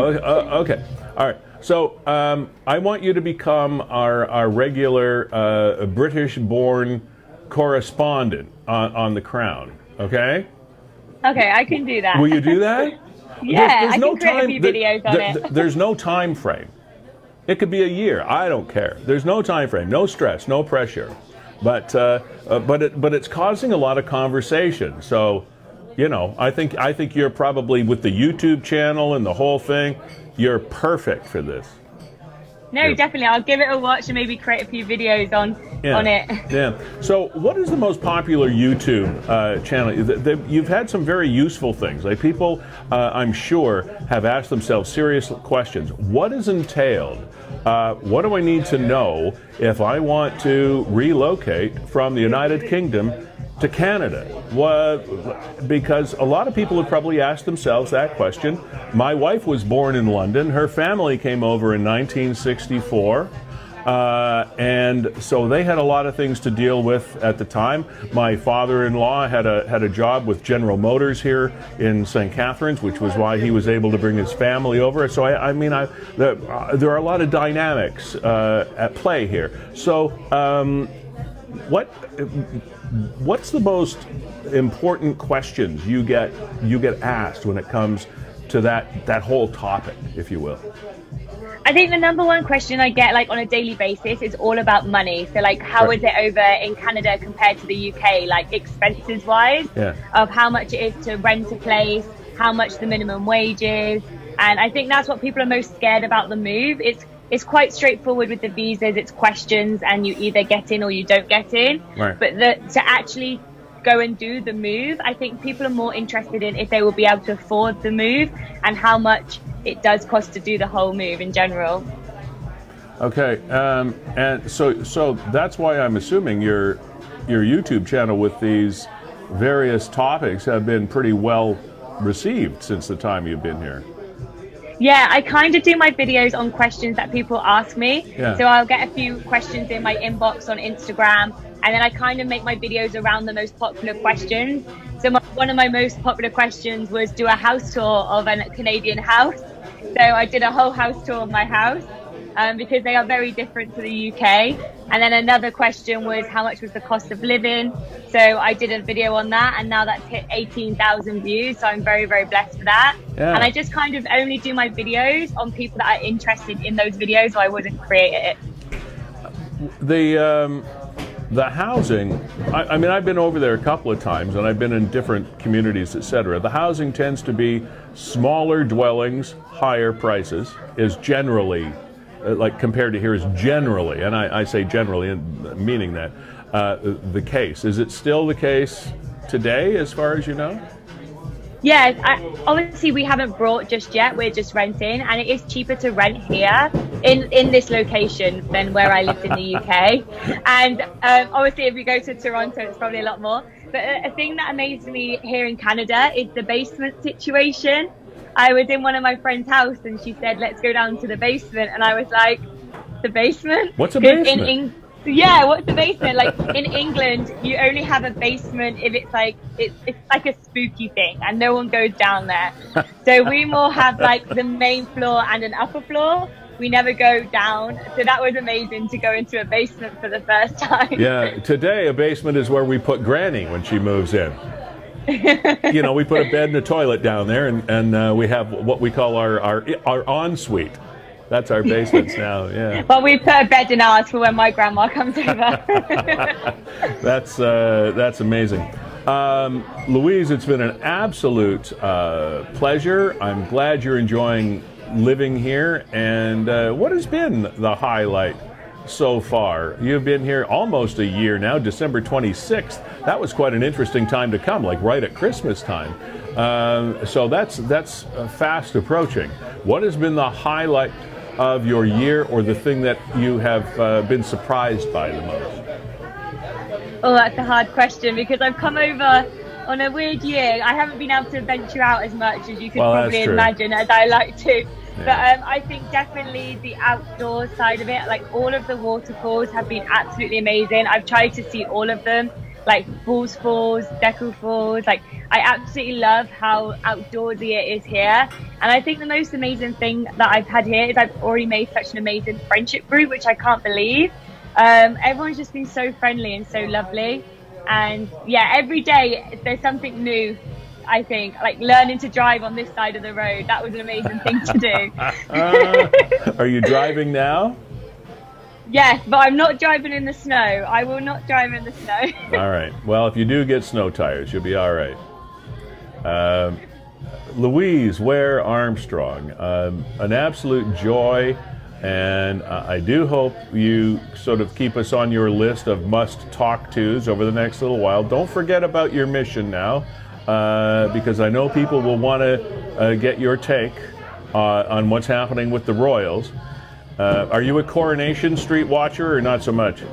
Okay. All right. So I want you to become our regular British-born correspondent on The Crown. Okay? Okay, I can do that. Will you do that? Yeah, I can create a few videos on it. There's no time frame. It could be a year. I don't care. There's no time frame, no stress, no pressure. But it's causing a lot of conversation. So, you know, I think you're probably, with the YouTube channel and the whole thing, you're perfect for this. No, definitely. I'll give it a watch and maybe create a few videos on it. Yeah. So what is the most popular YouTube channel? You've had some very useful things. Like, people, I'm sure, have asked themselves serious questions. What is entailed? What do I need to know if I want to relocate from the United Kingdom to Canada? Because a lot of people have probably asked themselves that question. My wife was born in London. Her family came over in 1964. And so they had a lot of things to deal with at the time. My father-in-law had a job with General Motors here in St. Catharines, which was why he was able to bring his family over. So there are a lot of dynamics at play here. So what's the most important questions you get asked when it comes to that whole topic, if you will? I think the number one question I get, like, on a daily basis is all about money. So, like, how is it over in Canada compared to the UK, like, expenses wise, of how much it is to rent a place, how much the minimum wage is. And I think that's what people are most scared about the move. It's quite straightforward with the visas. It's questions, and you either get in or you don't get in. Right. But to actually go and do the move, I think people are more interested in if they will be able to afford the move and how much it does cost to do the whole move in general. Okay, and so that's why I'm assuming your YouTube channel with these various topics have been pretty well received since the time you've been here. Yeah, I kind of do my videos on questions that people ask me. Yeah. So I'll get a few questions in my inbox on Instagram, and then I kind of make my videos around the most popular questions. So one of my most popular questions was, do a house tour of a Canadian house. So I did a whole house tour of my house because they are very different to the UK. And then another question was, how much was the cost of living? So I did a video on that, and now that's hit 18,000 views. So I'm very, very blessed for that. Yeah. And I just kind of only do my videos on people that are interested in those videos, so I wouldn't create it. The housing, I mean, I've been over there a couple of times, and I've been in different communities, etc. The housing tends to be smaller dwellings, higher prices, is generally, like compared to here, is generally, and I say generally, meaning that, the case. Is it still the case today, as far as you know? Yeah, obviously we haven't brought just yet. We're just renting, and it is cheaper to rent here in this location than where I lived in the UK. And obviously, if you go to Toronto, it's probably a lot more. But a thing that amazed me here in Canada is the basement situation. I was in one of my friend's house, and she said, "Let's go down to the basement," and I was like, "The basement? What's a basement?" Yeah, what's the basement? Like in England, you only have a basement if it's like a spooky thing, and no one goes down there. So we more have like the main floor and an upper floor. We never go down. So that was amazing to go into a basement for the first time. Yeah, today a basement is where we put Granny when she moves in. You know, we put a bed and a toilet down there, and we have what we call our ensuite. That's our basements now, yeah. Well, we put a bed in ours for when my grandma comes over. That's amazing. Louise, it's been an absolute pleasure. I'm glad you're enjoying living here. And what has been the highlight so far? You've been here almost a year now, December 26th. That was quite an interesting time to come, like right at Christmas time. So that's fast approaching. What has been the highlight of your year, or the thing that you have been surprised by the most? Oh, that's a hard question, because I've come over on a weird year. I haven't been able to venture out as much as you could probably imagine as I like to. Yeah. But I think definitely the outdoor side of it, like all of the waterfalls have been absolutely amazing. I've tried to see all of them, like Bulls Falls, Deku Falls. Like I absolutely love how outdoorsy it is here. And I think the most amazing thing that I've had here is I've already made such an amazing friendship group, which I can't believe. Everyone's just been so friendly and so lovely. And yeah, every day there's something new. I think, like learning to drive on this side of the road, that was an amazing thing to do. Are you driving now? Yes, but I'm not driving in the snow. I will not drive in the snow. All right. Well, if you do get snow tires, you'll be all right. Louise Ware-Armstrong, an absolute joy, and I do hope you sort of keep us on your list of must-talk-tos over the next little while. Don't forget about your mission now, because I know people will want to get your take on what's happening with the Royals. Are you a Coronation Street watcher or not so much?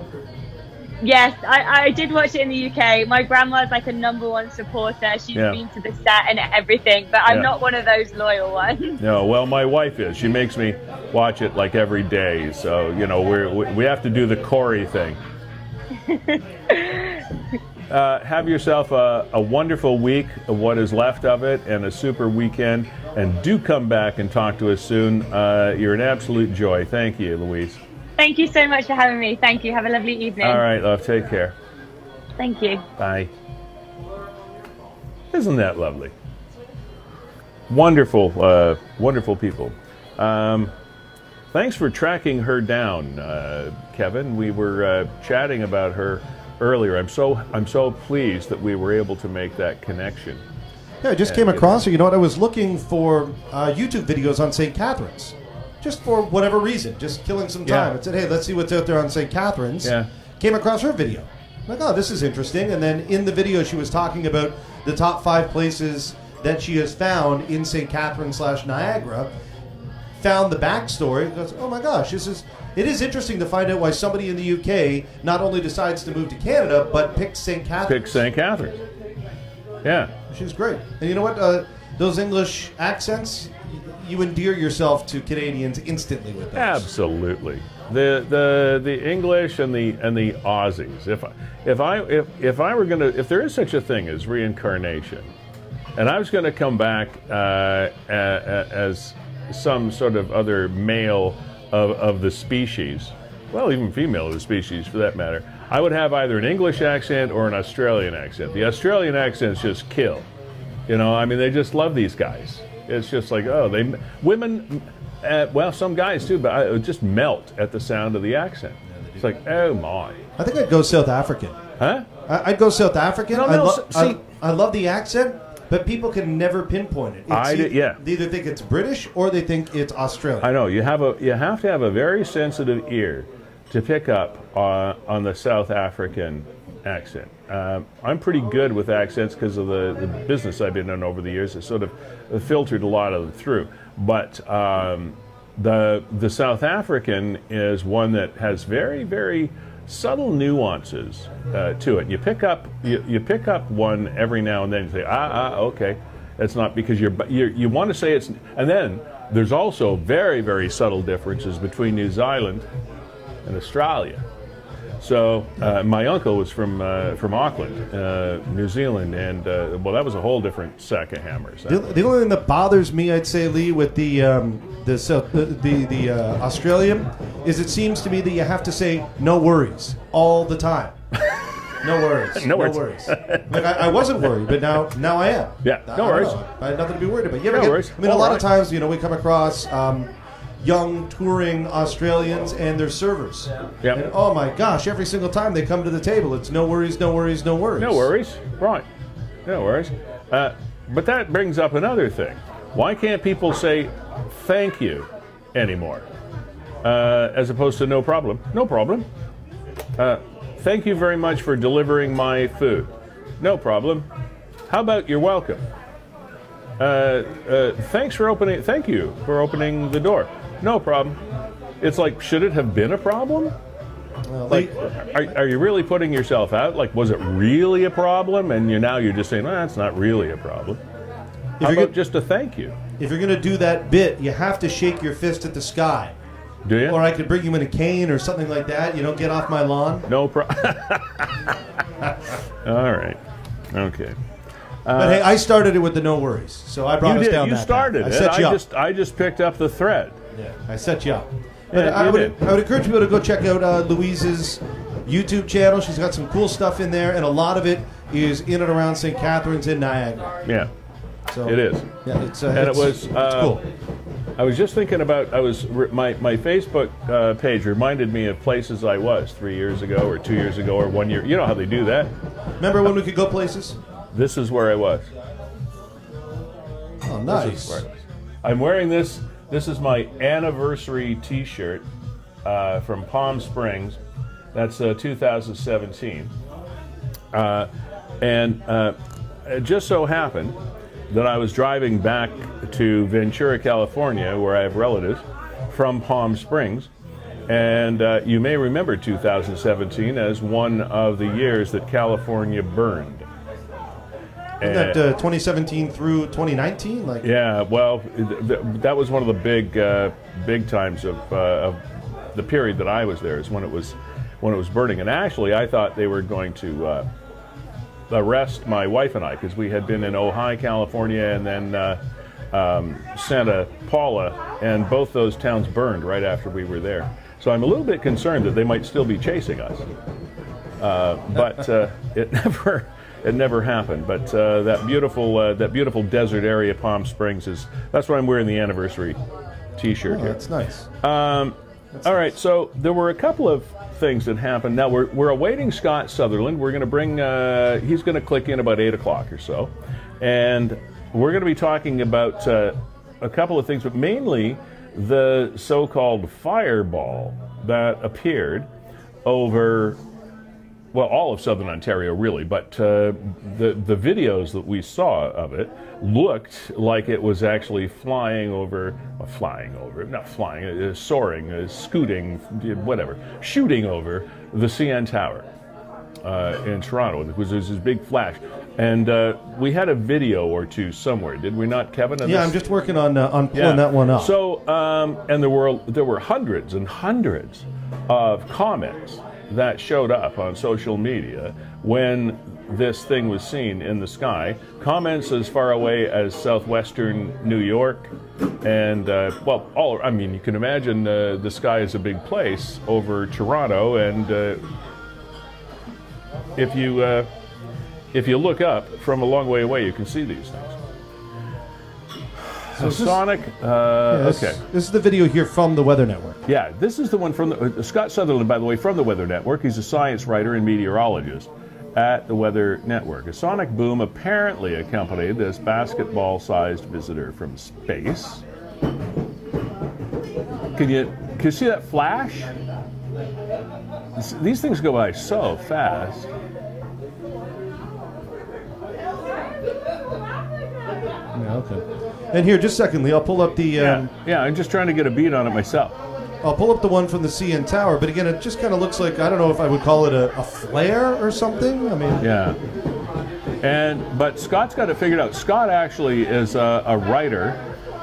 Yes, I did watch it in the UK. My grandma's like a #1 supporter. She's been to the set and everything, but I'm not one of those loyal ones. No, well, my wife is. She makes me watch it like every day. So, you know, we have to do the Corey thing. Have yourself a wonderful week, of what is left of it, and a super weekend. And do come back and talk to us soon. You're an absolute joy. Thank you, Louise. Thank you so much for having me. Thank you. Have a lovely evening. All right, love. Take care. Thank you. Bye. Isn't that lovely? Wonderful, wonderful people. Thanks for tracking her down, Kevin. We were chatting about her earlier. I'm so pleased that we were able to make that connection. Yeah, I just came across her. You know what? I was looking for YouTube videos on St. Catharines, just for whatever reason, just killing some time. I said, hey, let's see what's out there on St. Catharines. Yeah. Came across her video. I'm like, oh, this is interesting. And then in the video, she was talking about the top 5 places that she has found in St. Catharines / Niagara. Found the backstory. Goes, oh my gosh, it is interesting to find out why somebody in the UK not only decides to move to Canada, but picks St. Catharines. Pick St. Catharines. Yeah. She's great. And you know what? Those English accents, you endear yourself to Canadians instantly with those. Absolutely. The English and the Aussies. If there is such a thing as reincarnation, and I was going to come back as some sort of other male of the species, well, even female of the species for that matter, I would have either an English accent or an Australian accent. The Australian accents just kill. You know, I mean, they just love these guys. It's just like, oh, women, well, some guys too, but I would just melt at the sound of the accent. It's like, oh my. I think I'd go South African. Huh? I'd go South African. No, I love the accent, but people can never pinpoint it. They either think it's British or they think it's Australian. I know. You have to have a very sensitive ear to pick up on the South African accent. I'm pretty good with accents because of the business I've been in over the years. It's sort of filtered a lot of it through. But the South African is one that has very, very subtle nuances to it. You pick up one every now and then. You say, okay, it's not, because you want to say it's. And then there's also very, very subtle differences between New Zealand and Australia. So my uncle was from Auckland, New Zealand, and well, that was a whole different sack of hammers. The only thing that bothers me, I'd say, Lee, with the Australian, is it seems to me that you have to say no worries all the time. No worries. No worries. Like I wasn't worried, but now I am. Yeah, no worries. I had nothing to be worried about. No worries. I mean, a lot of times, we come across young touring Australians and their servers. Yeah. And, oh my gosh, every single time they come to the table, it's no worries, no worries, no worries. No worries. Right. No worries. But that brings up another thing. Why can't people say thank you anymore? As opposed to no problem. No problem. Thank you very much for delivering my food. No problem. How about you're welcome? Thank you for opening the door. No problem. It's like, should it have been a problem? Like, are you really putting yourself out? Like, was it really a problem? And you're just saying, well, that's not really a problem. How about just a thank you? If you're going to do that bit, you have to shake your fist at the sky. Do you? Or I could bring you in a cane or something like that. Get off my lawn. No problem. All right. Okay. But hey, I started it with the no worries, so I brought us down You that started path. it. I set you up. I just picked up the thread. Yeah, I set you up. Yeah, But I would encourage people to go check out Louise's YouTube channel. She's got some cool stuff in there, and a lot of it is in and around St. Catharines in Niagara. Yeah. So, It is. Yeah, it's cool. cool. I was just thinking about, my Facebook page reminded me of places I was 3 years ago or 2 years ago or 1 year. You know how they do that? Remember when we could go places? This is where I was. Oh, nice. I'm wearing this. This is my anniversary T-shirt from Palm Springs. That's 2017. And it just so happened that I was driving back to Ventura, California, where I have relatives, from Palm Springs. And you may remember 2017 as one of the years that California burned. Isn't that 2017 through 2019? Yeah, well, that was one of the big times of the period that I was there, is when it was burning. And actually, I thought they were going to arrest my wife and I, because we had been in Ojai, California, and then Santa Paula, and both those towns burned right after we were there. So I'm a little bit concerned that they might still be chasing us. But it never happened. But that beautiful desert area, Palm Springs, that's why I'm wearing the anniversary T-shirt here. That's nice. All right, so there were a couple of things that happened. Now we're awaiting Scott Sutherland. We're going to bring. He's going to click in about 8 o'clock or so, and we're going to be talking about a couple of things, but mainly the so-called fireball that appeared over, well, all of southern Ontario, really, but the videos that we saw of it looked like it was actually soaring, scooting, whatever, shooting over the CN Tower in Toronto. There was this big flash. And we had a video or two somewhere, did we not, Kevin? Yeah, I'm just working on pulling that one up. So, and there were hundreds and hundreds of comments that showed up on social media when this thing was seen in the sky. Comments as far away as southwestern New York, and you can imagine the sky is a big place over Toronto, and if you look up from a long way away, you can see these things. So Sonic, okay. This is the video here from the Weather Network. Yeah, this is the one from Scott Sutherland, by the way, from the Weather Network. He's a science writer and meteorologist at the Weather Network. A sonic boom apparently accompanied this basketball-sized visitor from space. Can you see that flash? These things go by so fast. Yeah, okay. And here, just secondly, I'll pull up the... yeah, I'm just trying to get a beat on it myself. I'll pull up the one from the CN Tower, but again, it just kind of looks like, I don't know if I would call it a flare or something. I mean... Yeah. But Scott's got it figured out. Scott actually is a writer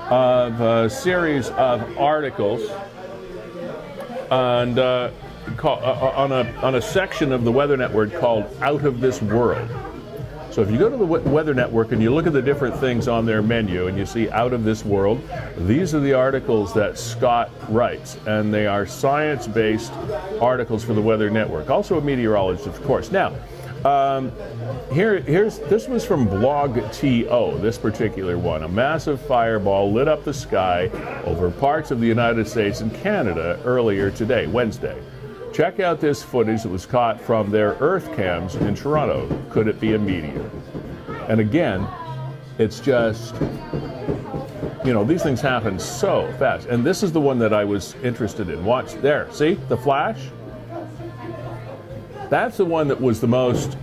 of a series of articles, and on a section of the Weather Network called Out of This World. So if you go to the Weather Network and you look at the different things on their menu and you see Out of This World, these are the articles that Scott writes, and they are science-based articles for the Weather Network. Also a meteorologist, of course. Now, this was from Blog.to, this particular one. A massive fireball lit up the sky over parts of the United States and Canada earlier today, Wednesday. Check out this footage that was caught from their Earth cams in Toronto. Could it be a meteor? And again, it's just, you know, these things happen so fast. And this is the one that I was interested in. Watch there. See the flash? That's the one that was the most,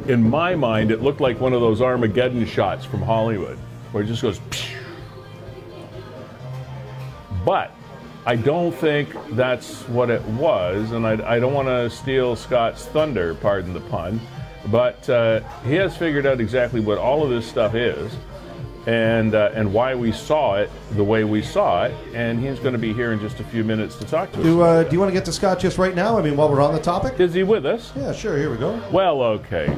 in my mind, it looked like one of those Armageddon shots from Hollywood, where it just goes, phew. But I don't think that's what it was, and I don't want to steal Scott's thunder, pardon the pun, but he has figured out exactly what all of this stuff is, and why we saw it the way we saw it, and he's going to be here in just a few minutes to talk to us. Do you want to get to Scott just right now? I mean, while we're on the topic? Is he with us? Yeah, sure, here we go. Well, okay.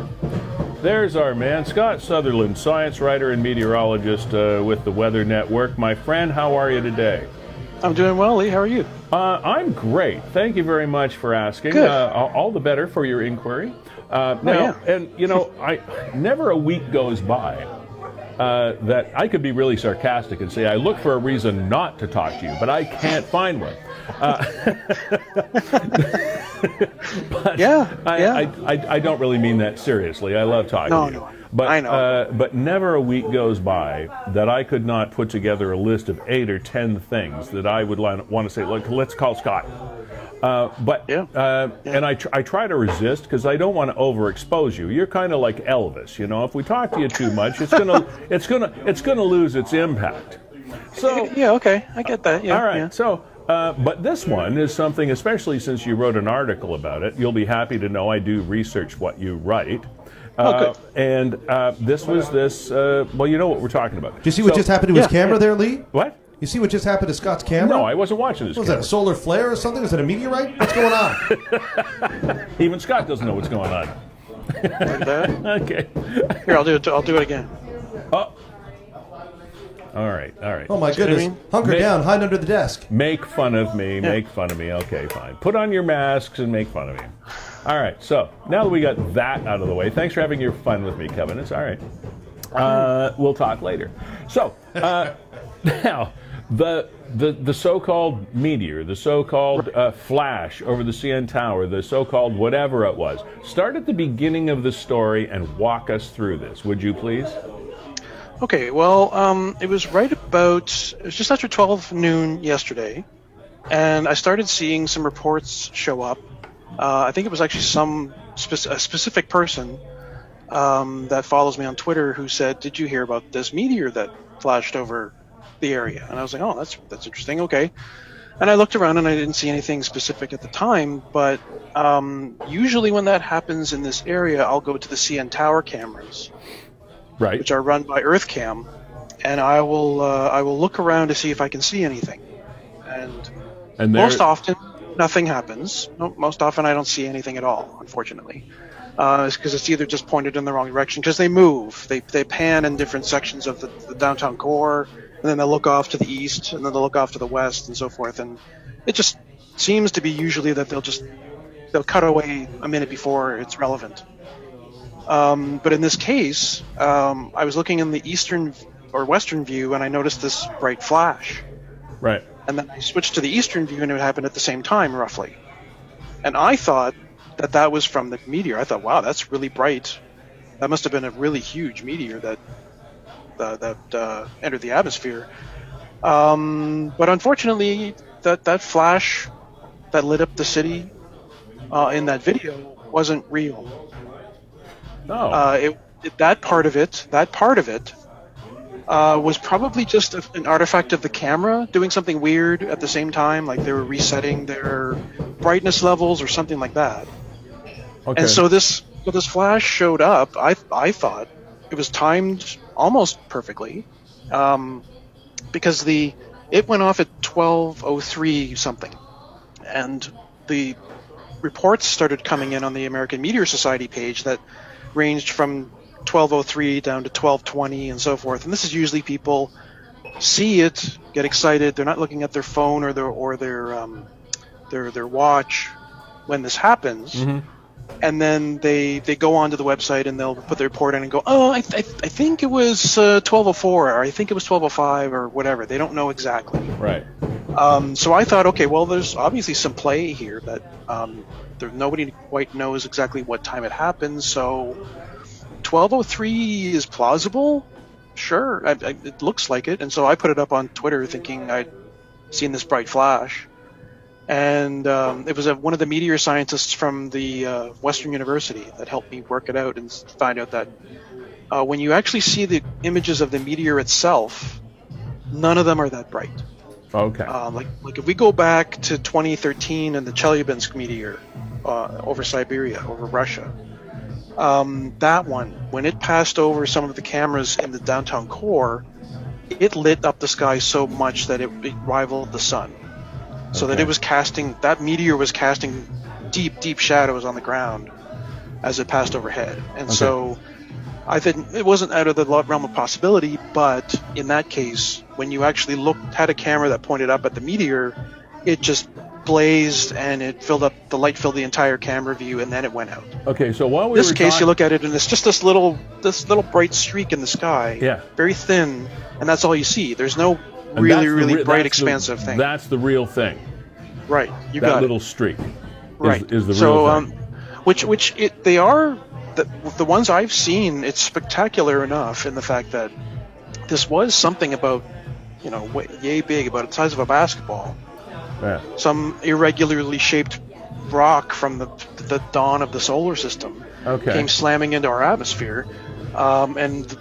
There's our man, Scott Sutherland, science writer and meteorologist with the Weather Network. My friend, how are you today? I'm doing well, Lee. How are you? I'm great. Thank you very much for asking. Good. All the better for your inquiry. And you know, never a week goes by that I could be really sarcastic and say I look for a reason not to talk to you, but I can't find one. But I don't really mean that seriously. I love talking to you. No. But, I know. But never a week goes by that I could not put together a list of 8 or 10 things that I would want to say, look, let's call Scott. And I try to resist because I don't want to overexpose you. You're kind of like Elvis, you know. If we talk to you too much, it's gonna lose its impact. So yeah, okay, I get that. Yeah, all right. Yeah. So, but this one is something, especially since you wrote an article about it. You'll be happy to know I do research what you write. And this was this. Well, you know what we're talking about. Do you see what just happened to his camera there, Lee? What? You see what just happened to Scott's camera? No, I wasn't watching this. Was that a solar flare or something? Was that a meteorite? What's going on? Even Scott doesn't know what's going on. Like that? Okay. Here, I'll do it. I'll do it again. Oh. All right. Oh my goodness! Hunker down, hide under the desk. Make fun of me. Make fun of me. Okay, fine. Put on your masks and make fun of me. All right. So now that we got that out of the way, thanks for having your fun with me, Kevin. It's all right. We'll talk later. So now the so-called meteor, the so-called flash over the CN Tower, the so-called whatever it was. Start at the beginning of the story and walk us through this, would you please? Okay, well, it was just after 12 noon yesterday, and I started seeing some reports show up. I think it was actually a specific person that follows me on Twitter who said, "Did you hear about this meteor that flashed over the area?" And I was like, "Oh, that's interesting. Okay." And I looked around and I didn't see anything specific at the time, but usually when that happens in this area, I'll go to the CN Tower cameras. Right. Which are run by EarthCam, and I will look around to see if I can see anything. And most often, nothing happens. Most often, I don't see anything at all, unfortunately. It's because it's either just pointed in the wrong direction, because they move. They pan in different sections of the downtown core, and then they'll look off to the east, and then they'll look off to the west, and so forth. And it just seems to be usually that they'll cut away a minute before it's relevant. But in this case, I was looking in the eastern or western view, and I noticed this bright flash. Right. And then I switched to the eastern view, and it happened at the same time, roughly. And I thought that was from the meteor. I thought, wow, that's really bright. That must have been a really huge meteor that entered the atmosphere. But unfortunately, that flash that lit up the city in that video wasn't real. No. That part of it was probably just an artifact of the camera doing something weird at the same time, like they were resetting their brightness levels or something like that. Okay. And so this flash showed up. I thought it was timed almost perfectly, because it went off at 12:03 something, and the reports started coming in on the American Meteor Society page that ranged from 1203 down to 1220 and so forth. And this is usually people see it, get excited. They're not looking at their phone or their watch when this happens. Mm-hmm. And then they go onto the website and they'll put the report in and go, oh, I think it was 1204 or I think it was 1205 or whatever. They don't know exactly. Right. So I thought, okay, well, there's obviously some play here that nobody quite knows exactly what time it happened. So 1203 is plausible. Sure, it looks like it. And so I put it up on Twitter thinking I'd seen this bright flash. And it was one of the meteor scientists from the Western University that helped me work it out and find out that when you actually see the images of the meteor itself, none of them are that bright. Okay. Like if we go back to 2013 and the Chelyabinsk meteor over Siberia, over Russia, that one, when it passed over some of the cameras in the downtown core, it lit up the sky so much that it rivaled the sun. So that that meteor was casting deep shadows on the ground as it passed overhead. And so I think it wasn't out of the realm of possibility, but in that case, when you actually had a camera that pointed up at the meteor, it just blazed and the light filled the entire camera view, and then it went out. Okay, so while in this case, you look at it and it's just this little bright streak in the sky, very thin, and that's all you see. There's no really bright, expansive thing. That's the real thing. Right, that little streak. Right, is the real thing. They are the ones I've seen. It's spectacular enough in the fact that this was something about, yay big, about the size of a basketball. Yeah. Some irregularly shaped rock from the dawn of the solar system came slamming into our atmosphere, and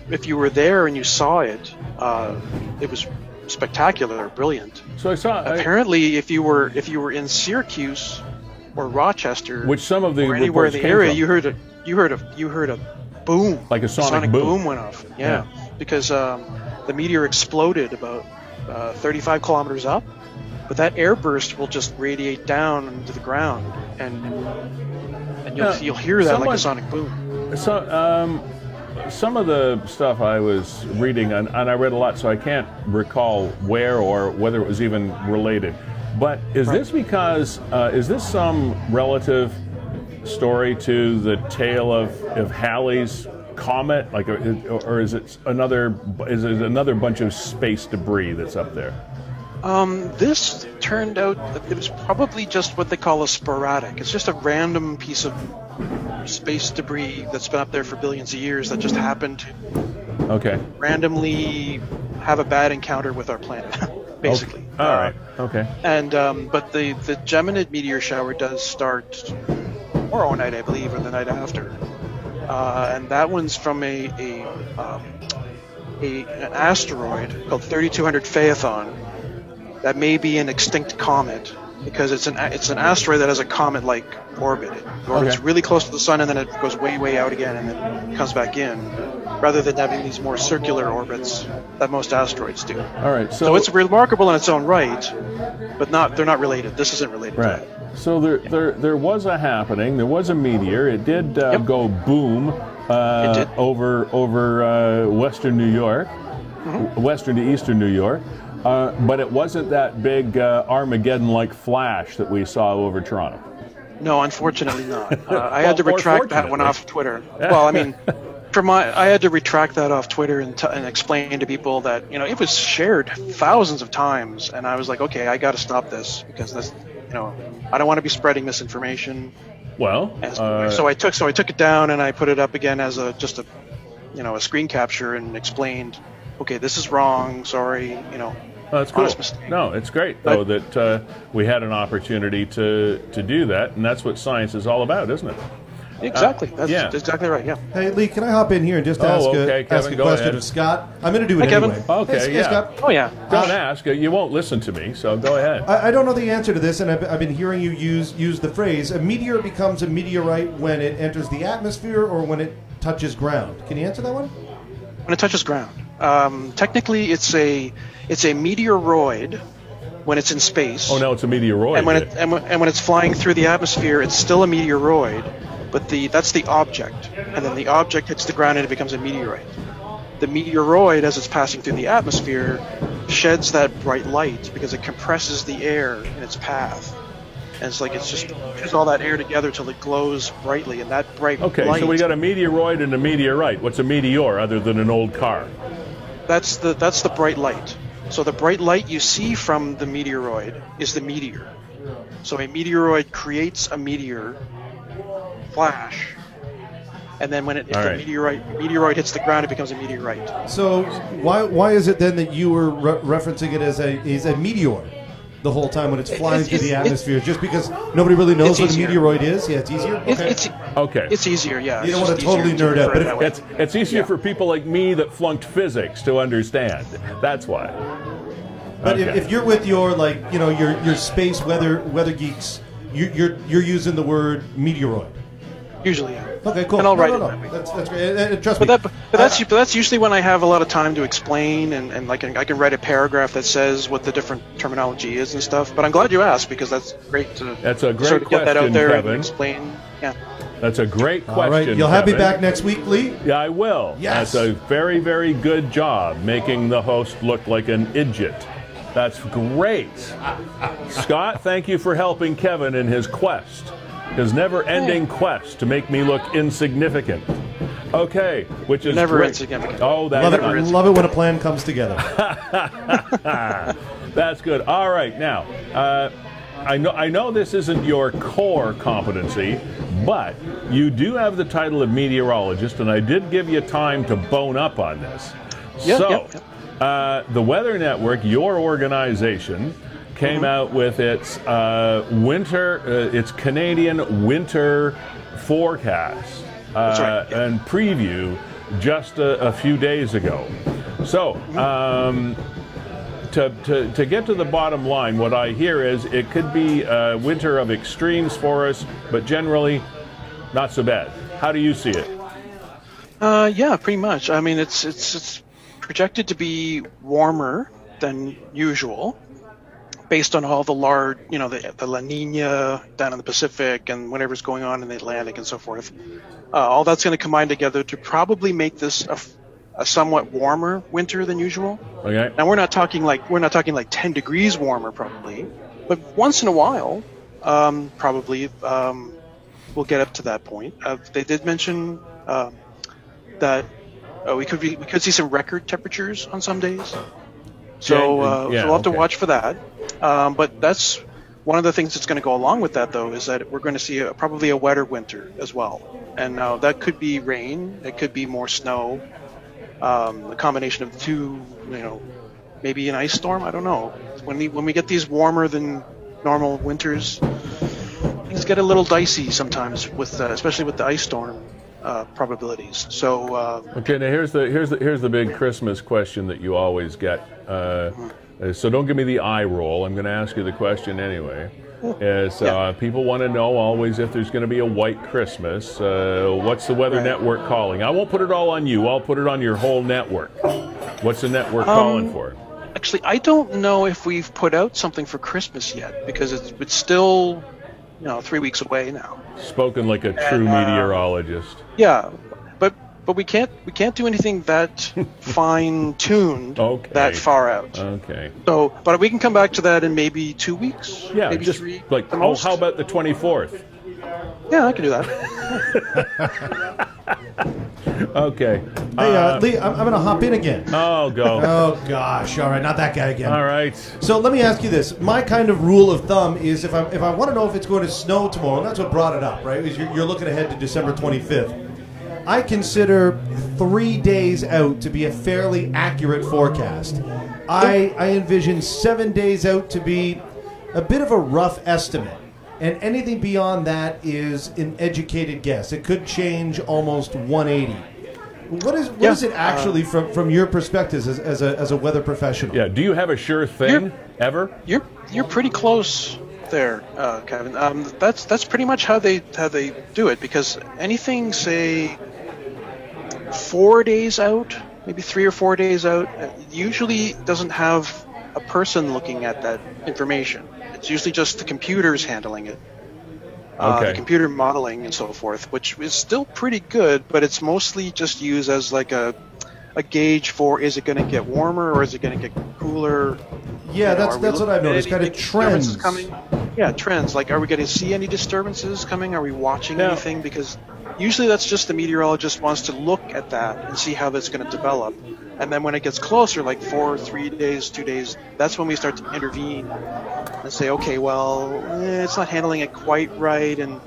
if you were there and you saw it, it was spectacular, brilliant. So I saw. Apparently, if you were in Syracuse or Rochester, which some of the or anywhere in the area, you heard a boom, like a sonic boom went off. Yeah. Because the meteor exploded about 35 kilometers up, but that airburst will just radiate down into the ground, and you'll hear that like a sonic boom. So. Some of the stuff I was reading, and I read a lot, so I can't recall where or whether it was even related. But is this because, is this some relative story to the tale of Halley's comet? Like, or is it another bunch of space debris that's up there? This turned out that it was probably just what they call a sporadic. It's just a random piece of space debris that's been up there for billions of years that just happened to randomly have a bad encounter with our planet, basically. All right. Okay. And but the Geminid meteor shower does start tomorrow night, I believe, or the night after, and that one's from an asteroid called 3200 Phaethon. That may be an extinct comet, because it's an asteroid that has a comet-like orbit. It orbits really close to the sun, and then it goes way out again, and then comes back in, rather than having these more circular orbits that most asteroids do. All right, so it's remarkable in its own right, but they're not related. This isn't related. Right. To that. So there was a happening. There was a meteor. It did go boom over western New York, western to eastern New York. But it wasn't that big Armageddon-like flash that we saw over Toronto. No, unfortunately not. I had to retract that one off Twitter. Well, I mean, I had to retract that off Twitter and explain to people that it was shared thousands of times, and I was like, okay, I got to stop this because that's I don't want to be spreading misinformation. Well, so I took it down and I put it up again as a screen capture and explained, okay, this is wrong. Sorry, That's cool. No, it's great though that we had an opportunity to do that, and that's what science is all about, isn't it? Exactly. That's exactly right. Yeah. Hey, Lee, can I hop in here and just ask a question of Scott? I'm going to do it anyway. Kevin. Okay. Hey, Scott. Oh yeah. Don't ask. You won't listen to me, so go ahead. I don't know the answer to this, and I've been hearing you use the phrase: a meteor becomes a meteorite when it enters the atmosphere or when it touches ground. Can you answer that one? When it touches ground. Technically, it's a meteoroid, when it's in space. Oh, now it's a meteoroid. And when it's flying through the atmosphere, it's still a meteoroid, but that's the object. And then the object hits the ground and it becomes a meteoroid. The meteoroid, as it's passing through the atmosphere, sheds that bright light because it compresses the air in its path. And it's like it's just pushes all that air together till it glows brightly, and that bright light... Okay, so we got a meteoroid and a meteorite. What's a meteor other than an old car? That's the bright light. So the bright light you see from the meteoroid is the meteor. So a meteoroid creates a meteor flash, and then when the meteoroid hits the ground, it becomes a meteorite. So why is it then that you were referencing it as a meteor the whole time when it's flying through the atmosphere? Just because nobody really knows what a meteoroid is? Yeah, it's easier? Okay. It's easier, yeah. You don't want to totally nerd out, but it's easier for people like me that flunked physics to understand. That's why. But if you're with your your space weather geeks, you're using the word meteoroid. Usually, yeah. Okay, cool. And I'll write it. That's great. Trust me. But that's usually when I have a lot of time to explain, and I can write a paragraph that says what the different terminology is and stuff. But I'm glad you asked, because that's great to sort of get that out there, Kevin. and explain. Yeah. That's a great question. All right, you'll have me back next week, Lee? Yeah, I will. Yes. That's a very, very good job making the host look like an idiot. That's great. Scott, thank you for helping Kevin in his quest. His never-ending quest to make me look insignificant. Okay, which is never great. Insignificant. Oh, that's love it when a plan comes together. That's good. All right, now I know this isn't your core competency, but you do have the title of meteorologist, and I did give you time to bone up on this. The Weather Network, your organization, came out with its its Canadian winter forecast and preview just a few days ago. So, to get to the bottom line, what I hear is it could be a winter of extremes for us, but generally not so bad. How do you see it? Yeah, pretty much. I mean, it's projected to be warmer than usual, based on all the large, the La Nina down in the Pacific and whatever's going on in the Atlantic and so forth. All that's going to combine together to probably make this a somewhat warmer winter than usual. Okay. Now we're not talking like 10 degrees warmer probably, but once in a while, probably we'll get up to that point. They did mention that we could see some record temperatures on some days. So we'll have to watch for that. But that's one of the things that's going to go along with that, though, is that we're going to see probably a wetter winter as well. And that could be rain, it could be more snow, a combination of the two, maybe an ice storm. I don't know. When we get these warmer than normal winters, things get a little dicey sometimes, with especially with the ice storm probabilities. So okay, now here's the big Christmas question that you always get. So don't give me the eye roll. I'm going to ask you the question anyway. People want to know always if there's going to be a white Christmas. What's the Weather Network calling? I won't put it all on you. I'll put it on your whole network. What's the network calling for? Actually, I don't know if we've put out something for Christmas yet, because it's still 3 weeks away now. Spoken like a true meteorologist. Yeah, but we can't do anything that fine-tuned that far out. Okay. So, but we can come back to that in maybe 2 weeks. Yeah, maybe just 3. like how about the 24th? Yeah, I can do that. Okay. Hey, Lee, I'm going to hop in again. Oh, go. Oh, gosh. All right, not that guy again. All right. So let me ask you this. My kind of rule of thumb is if I want to know if it's going to snow tomorrow, and that's what brought it up, right? Is you're looking ahead to December 25th. I consider 3 days out to be a fairly accurate forecast. I envision 7 days out to be a bit of a rough estimate. And anything beyond that is an educated guess. It could change almost 180. What is it actually from your perspective as a weather professional? Yeah. Do you have a sure thing ever? You're pretty close there, Kevin. That's pretty much how they do it, because anything, say, 4 days out, maybe 3 or 4 days out, usually doesn't have a person looking at that information. It's usually just the computers handling it. The computer modeling and so forth, which is still pretty good, but it's mostly just used as like a gauge for, is it going to get warmer or is it going to get cooler? Yeah, that's what I've noticed. Kind of trends coming. Yeah, trends. Like, are we going to see any disturbances coming? Are we watching anything? Because usually that's just the meteorologist wants to look at that and see how that's going to develop. And then when it gets closer, like 3 days, 2 days, that's when we start to intervene and say, okay, well, it's not handling it quite right, and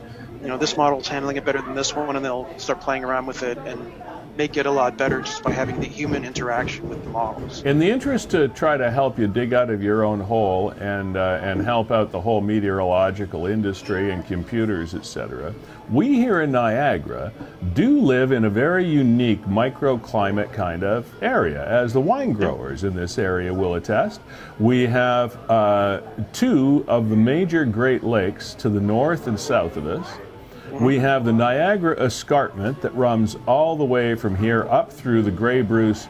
this model's handling it better than this one, and they'll start playing around with it and make it a lot better just by having the human interaction with the models. In the interest to try to help you dig out of your own hole and help out the whole meteorological industry and computers, etc., we here in Niagara do live in a very unique microclimate kind of area, as the wine growers in this area will attest. We have 2 of the major Great Lakes to the north and south of us. We have the Niagara Escarpment that runs all the way from here up through the Grey Bruce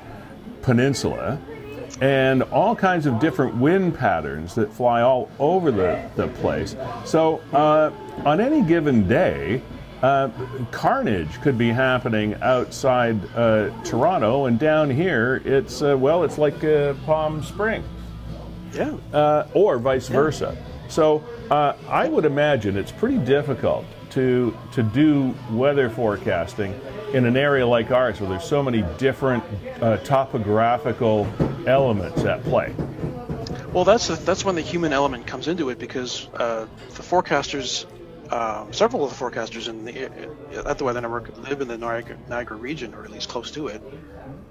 Peninsula, and all kinds of different wind patterns that fly all over the place. So on any given day, carnage could be happening outside Toronto, and down here it's it's like Palm Spring. Yeah. Or vice versa. So I would imagine it's pretty difficult to do weather forecasting in an area like ours where there's so many different topographical elements at play. Well, that's when the human element comes into it, because the forecasters, several of the forecasters at the Weather Network live in the Niagara region, or at least close to it,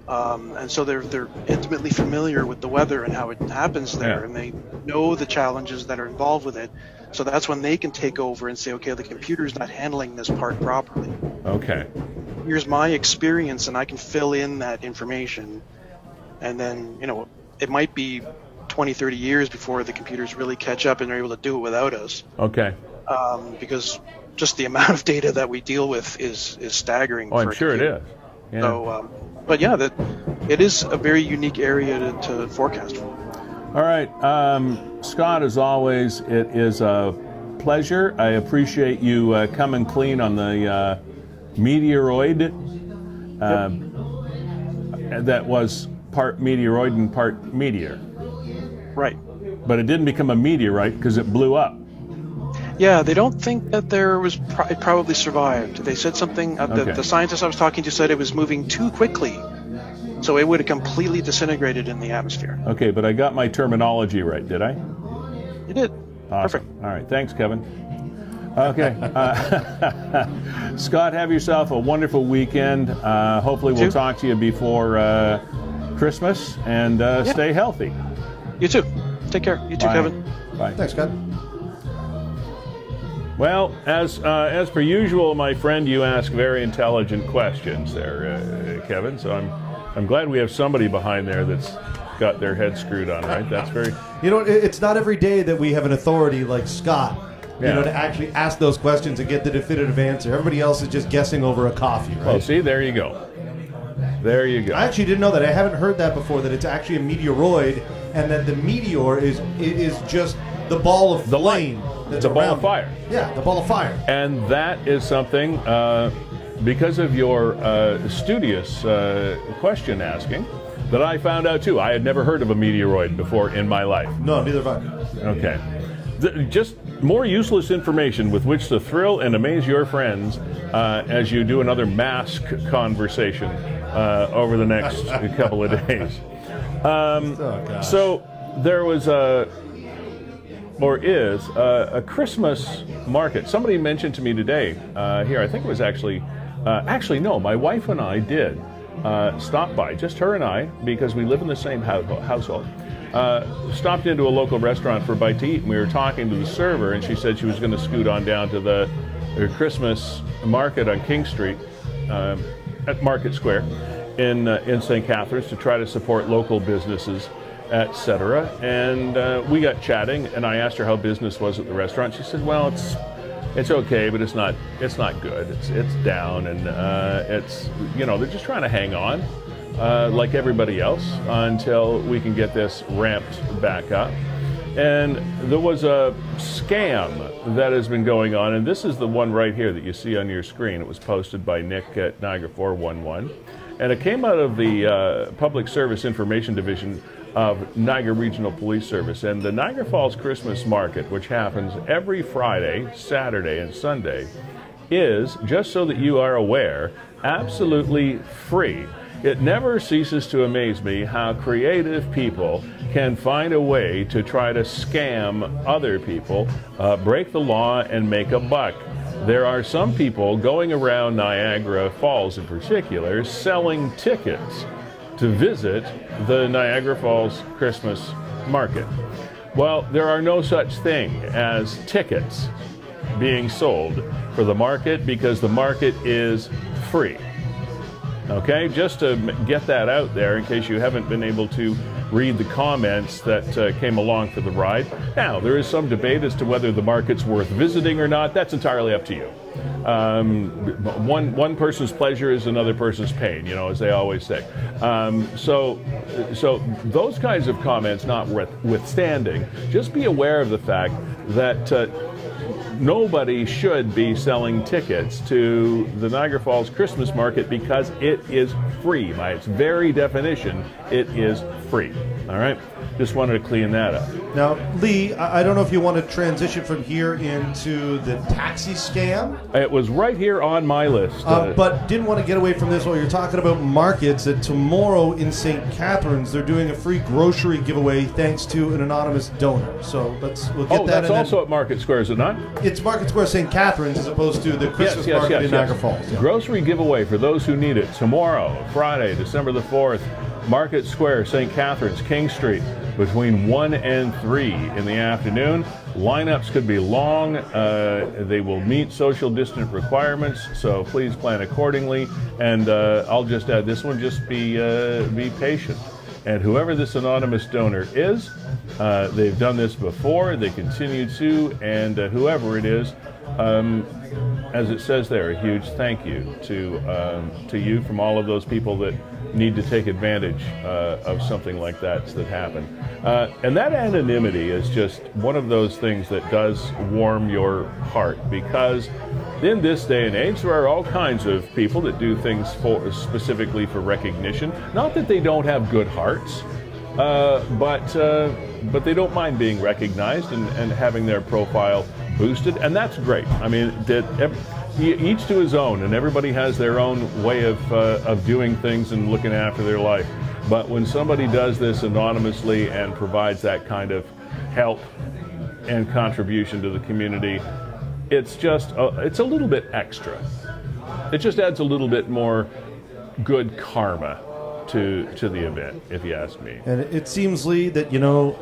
and so they're intimately familiar with the weather and how it happens there, and they know the challenges that are involved with it. So that's when they can take over and say, okay, the computer's not handling this part properly. Okay. Here's my experience, and I can fill in that information. And then, it might be 20, 30 years before the computers really catch up and are able to do it without us. Okay. Because just the amount of data that we deal with is staggering. Oh, I'm sure it is. Yeah. So, but yeah, it is a very unique area to forecast from. All right, Scott, as always, it is a pleasure. I appreciate you coming clean on the meteoroid. That was part meteoroid and part meteor. Right. But it didn't become a meteorite because it blew up. Yeah, they don't think that it probably survived. They said something, the scientist I was talking to said it was moving too quickly. So it would have completely disintegrated in the atmosphere. Okay, but I got my terminology right, did I? You did. Awesome. Perfect. All right, thanks, Kevin. Okay. Scott, have yourself a wonderful weekend. Hopefully we'll talk to you before Christmas, and stay healthy. You too. Take care. You too, Bye. Kevin. Bye. Thanks, Scott. Well, as per usual, my friend, you ask very intelligent questions there, Kevin, so I'm glad we have somebody behind there that's got their head screwed on, right? That's very... it's not every day that we have an authority like Scott, to actually ask those questions and get the definitive answer. Everybody else is just guessing over a coffee, right? Well, see, there you go. There you go. I actually didn't know that. I haven't heard that before, that it's actually a meteoroid, and that the meteor is just the ball of flame. It's a ball of fire. Yeah, the ball of fire. And that is something... because of your studious question asking, that I found out too. I had never heard of a meteoroid before in my life. No, neither have I. Okay. Just more useless information with which to thrill and amaze your friends as you do another mask conversation over the next couple of days. So there was is a Christmas market. Somebody mentioned to me today here, I think it was actually no, my wife and I did stop by, just her and I, because we live in the same household. Stopped into a local restaurant for a bite to eat, and we were talking to the server, and she said she was going to scoot on down to the Christmas market on King Street at Market Square in St. Catharines to try to support local businesses, etc. And we got chatting, and I asked her how business was at the restaurant. She said, well, it's okay, but it's not good. It's down, and it's they're just trying to hang on. like everybody else, until we can get this ramped back up. And there was a scam that has been going on, and this is the one right here that you see on your screen. It was posted by Nick at Niagara 411, and it came out of the Public Service Information Division of Niagara Regional Police Service. And the Niagara Falls Christmas Market, which happens every Friday, Saturday, and Sunday, is, just so that you are aware, absolutely free. It never ceases to amaze me how creative people can find a way to try to scam other people, break the law, and make a buck. There are some people going around Niagara Falls in particular selling tickets to visit the Niagara Falls Christmas Market. Well, there are no such thing as tickets being sold for the market, because the market is free. Okay, just to get that out there in case you haven't been able to read the comments that came along for the ride. Now, there is some debate as to whether the market's worth visiting or not. That's entirely up to you. One person's pleasure is another person's pain, you know, as they always say. So those kinds of comments notwithstanding, just be aware of the fact that nobody should be selling tickets to the Niagara Falls Christmas Market, because it is free. By its very definition, it is free. All right? Just wanted to clean that up. Now, Lee, I don't know if you want to transition from here into the taxi scam. It was right here on my list. But didn't want to get away from this while you're talking about markets. That tomorrow in St. Catharines, they're doing a free grocery giveaway thanks to an anonymous donor. So we'll get that. That's also at Market Square, is it not? It's Market Square St. Catharines as opposed to the Christmas market in Niagara Falls. Yeah. Grocery giveaway for those who need it. Tomorrow, Friday, December the 4th, Market Square, St. Catharines, King Street, between 1 and 3 in the afternoon. Lineups could be long. They will meet social distance requirements, so please plan accordingly. And I'll just add this one, just be patient. And whoever this anonymous donor is, they've done this before, they continue to, and whoever it is, as it says there, a huge thank you to you from all of those people that need to take advantage of something like that happened. And that anonymity is just one of those things that does warm your heart, because in this day and age there are all kinds of people that do things specifically for recognition. Not that they don't have good hearts, but they don't mind being recognized and having their profile boosted, and that's great. I mean, each to his own, and everybody has their own way of doing things and looking after their life. But when somebody does this anonymously and provides that kind of help and contribution to the community, it's just it's a little bit extra. It just adds a little bit more good karma to the event, if you ask me. And it seems, Lee, that, you know,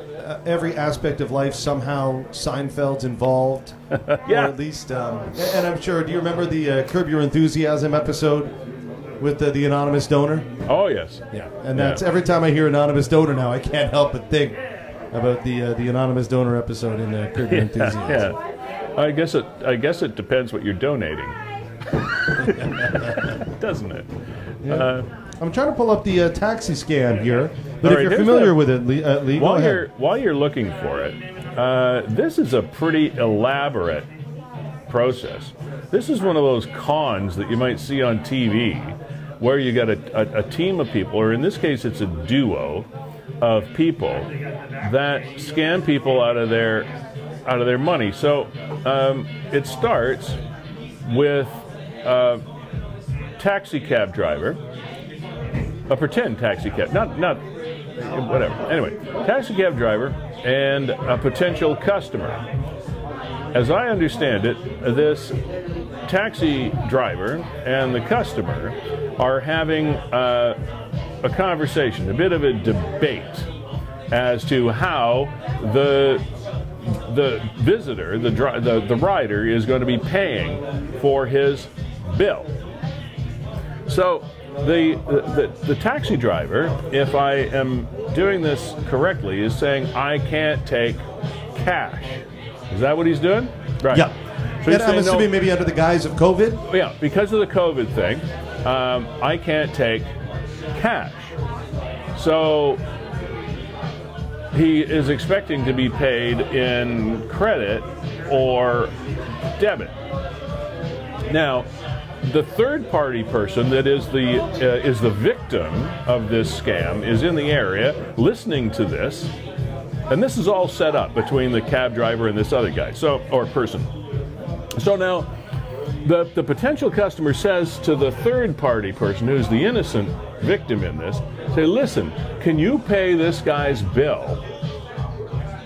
every aspect of life somehow Seinfeld's involved. Yeah. Or at least, and I'm sure, do you remember the Curb Your Enthusiasm episode with the anonymous donor? Oh, yes. Yeah. And that's every time I hear anonymous donor now, I can't help but think about the anonymous donor episode in Curb Your Enthusiasm. Yeah. I guess it depends what you're donating. Doesn't it? Yeah. I'm trying to pull up the taxi scam here, but if you're familiar with it, Lee, while you're looking for it, this is a pretty elaborate process. This is one of those cons that you might see on TV, where you got a team of people, or in this case, it's a duo of people that scam people out of their money. So it starts with a taxi cab driver. A pretend taxi cab, not whatever. Anyway, taxi cab driver and a potential customer. As I understand it, this taxi driver and the customer are having a conversation, a bit of a debate as to how the visitor, the rider, is going to be paying for his bill. So the taxi driver, if I am doing this correctly, is saying, I can't take cash. Is that what he's doing? Right. Yeah. So and I'm assuming maybe under the guise of COVID? Yeah, because of the COVID thing, I can't take cash. So he is expecting to be paid in credit or debit. Now, the third-party person that is the victim of this scam is in the area listening to this, and this is all set up between the cab driver and this other guy, or person. So now, the potential customer says to the third-party person, who's the innocent victim in this, say, listen, can you pay this guy's bill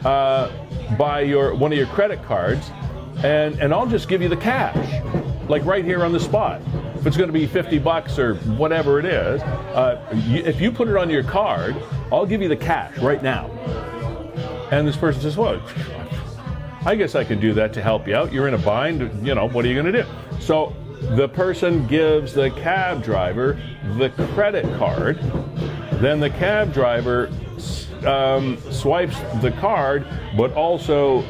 by one of your credit cards, and I'll just give you the cash, like right here on the spot. If it's going to be $50 or whatever it is, if you put it on your card, I'll give you the cash right now. And this person says, well, I guess I can do that to help you out. You're in a bind, what are you going to do? So the person gives the cab driver the credit card. Then the cab driver swipes the card, but also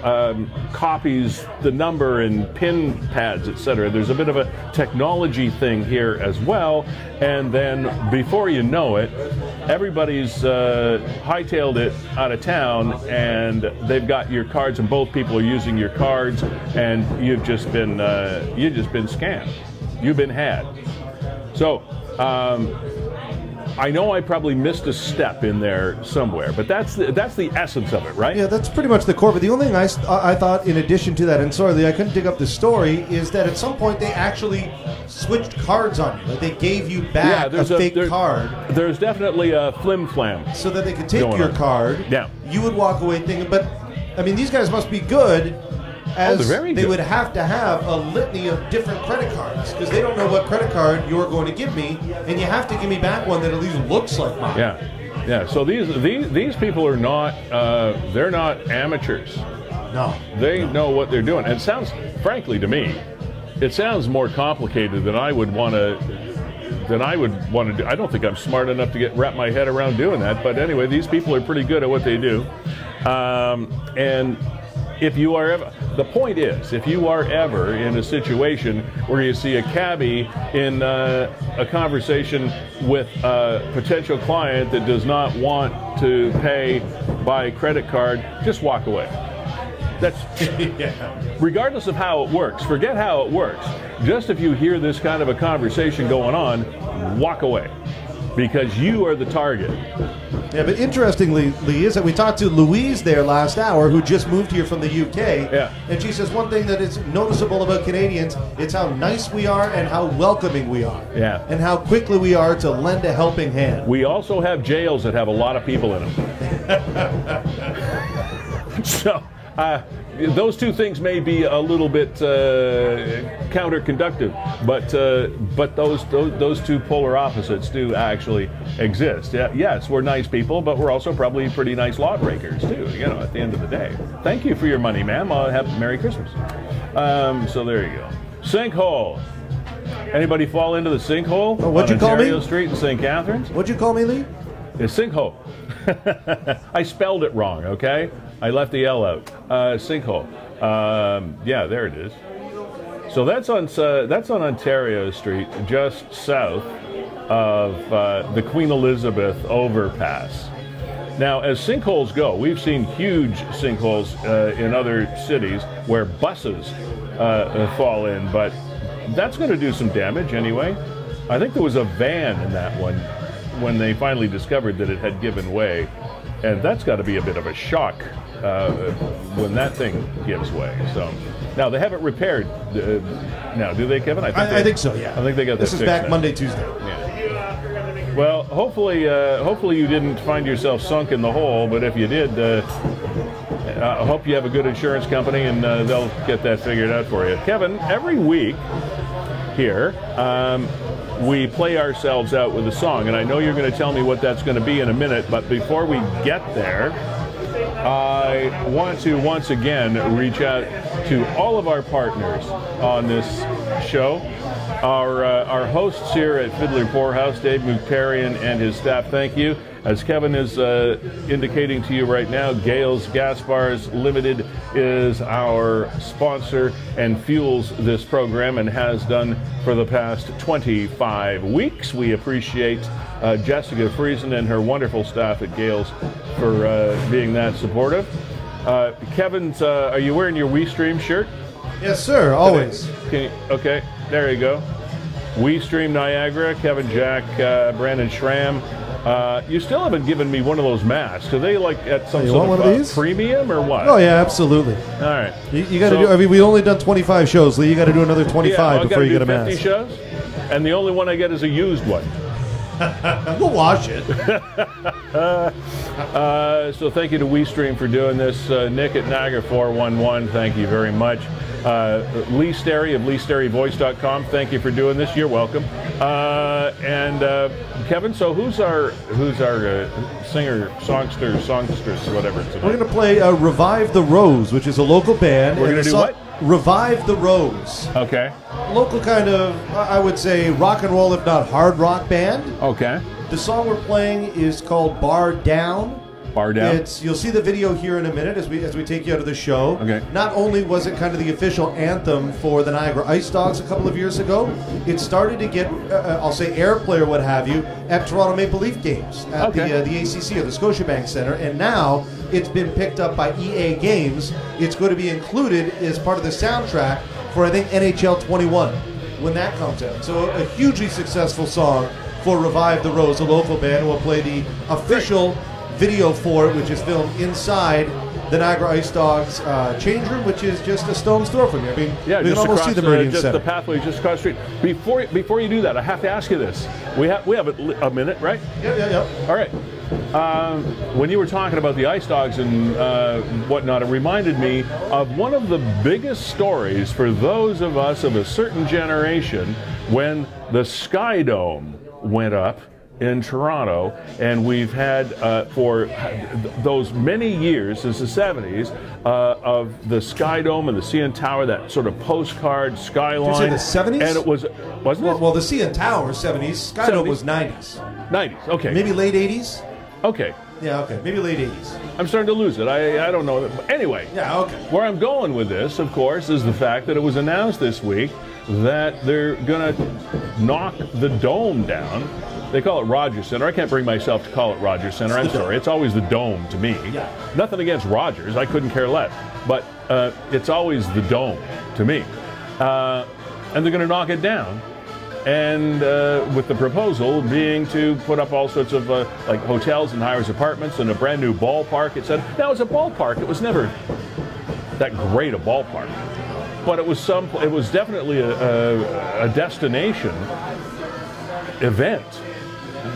copies the number and pin pads, etc. There's a bit of a technology thing here as well. And then before you know it, everybody's hightailed it out of town, and they've got your cards, and both people are using your cards, and you've just been scammed. You've been had. So I know I probably missed a step in there somewhere, but that's the essence of it, right? Yeah, that's pretty much the core. But the only thing I thought, in addition to that, and sorry, I couldn't dig up the story, is that at some point they actually switched cards on you. Like they gave you back a fake card. There's definitely a flim-flam. So that they could take your card. Yeah. You would walk away thinking, but, I mean, these guys must be good, as they would have to have a litany of different credit cards, because they don't know what credit card you're going to give me, and you have to give me back one that at least looks like mine. Yeah. So these people are not they're not amateurs. No. They know what they're doing. And it sounds, frankly, to me, it sounds more complicated than I would want to do. I don't think I'm smart enough to wrap my head around doing that. But anyway, these people are pretty good at what they do, and. If you are ever, the point is, if you are ever in a situation where you see a cabbie in a conversation with a potential client that does not want to pay by credit card, just walk away. That's regardless of how it works. Forget how it works. Just if you hear this kind of a conversation going on, walk away, because you are the target. Yeah, but interestingly, Lee, is that we talked to Louise there last hour, who just moved here from the UK. Yeah. And she says one thing that is noticeable about Canadians, it's how nice we are and how welcoming we are. Yeah. And how quickly we are to lend a helping hand. We also have jails that have a lot of people in them. So, those two things may be a little bit counterconductive, but those two polar opposites do actually exist. Yes, we're nice people, but we're also probably pretty nice lawbreakers too. At the end of the day. Thank you for your money, ma'am. Have Merry Christmas. So there you go. Sinkhole. Anybody fall into the sinkhole? What'd you call me? Ontario Street in St. Catharines. What'd you call me, Lee? It's sinkhole. I spelled it wrong, okay? I left the L out. Sinkhole. Yeah, there it is. So that's on Ontario Street, just south of the Queen Elizabeth overpass. Now, as sinkholes go, we've seen huge sinkholes in other cities where buses fall in, but that's going to do some damage anyway. I think there was a van in that one when they finally discovered that it had given way, and that's got to be a bit of a shock when that thing gives way. So now they have it repaired now, do they, Kevin? I think so. Yeah. I think they got this that is back now. Monday, Tuesday. Yeah. Well, hopefully you didn't find yourself sunk in the hole, but if you did, I hope you have a good insurance company and they'll get that figured out for you. Kevin, every week here, we play ourselves out with a song, and I know you're going to tell me what that's going to be in a minute, but before we get there, I want to once again reach out to all of our partners on this show. Our hosts here at Fiddler Poorhouse, Dave McParian and his staff, thank you. As Kevin is indicating to you right now, Gales Gas Bars Limited is our sponsor and fuels this program and has done for the past 25 weeks. We appreciate Jessica Friesen and her wonderful staff at Gales for being that supportive. Kevin's, are you wearing your WeeStreem shirt? Yes, sir, always. Okay, there you go. WeeStream Niagara, Kevin Jack, Brandon Schramm. You still haven't given me one of those masks. Are they like at some sort of premium or what? Oh, yeah, absolutely. All right. You got to do, I mean, we've only done 25 shows, Lee. You got to do another 25 before you get a mask. 50 shows, and the only one I get is a used one. We'll wash it. So thank you to WeeStream for doing this. Nick at Niagara 411, thank you very much. Lee Sterry of LeeSterryVoice.com, thank you for doing this. You're welcome. And Kevin, so who's our singer, songstress, whatever tonight? We're going to play Revive the Rose, which is a local band. We're going to do what? Revive the Rose. Okay. Local kind of, I would say, rock and roll, if not hard rock band. Okay. The song we're playing is called Bar Down. Bar Down. You'll see the video here in a minute as we take you out of the show. Okay. Not only was it kind of the official anthem for the Niagara Ice Dogs a couple of years ago, it started to get, I'll say, airplay or what have you, at Toronto Maple Leaf games at the ACC or the Scotiabank Centre, and now it's been picked up by EA Games. It's going to be included as part of the soundtrack for, I think, NHL 21 when that comes out. So a hugely successful song for Revive the Rose, a local band. We'll play the official video for it, which is filmed inside the Niagara Ice Dogs change room, which is just a stone's throw from here. I mean, you can almost see the Meridian Center. The pathway just across the street. Before you do that, I have to ask you this. We have a minute, right? Yeah. All right. When you were talking about the Ice Dogs and whatnot, it reminded me of one of the biggest stories for those of us of a certain generation when the Sky Dome went up in Toronto, and we've had for those many years since the 70s of the Sky Dome and the CN Tower, that sort of postcard skyline. Did you say the 70s? And it wasn't it? Well, the CN Tower 70s. Sky Dome was 90s. 90s. Okay. Maybe late 80s. Okay. Yeah. Okay. Maybe late 80s. I'm starting to lose it. I don't know. Anyway. Yeah. Okay. Where I'm going with this, of course, is the fact that it was announced this week that they're going to knock the dome down. They call it Rogers Center. I can't bring myself to call it Rogers Center. I'm sorry. It's always the Dome to me. Yeah. Nothing against Rogers. I couldn't care less. But it's always the Dome to me. And they're going to knock it down. And with the proposal being to put up all sorts of like hotels and hires apartments and a brand new ballpark. It said, now it's a ballpark. It was never that great a ballpark. But it was definitely a destination event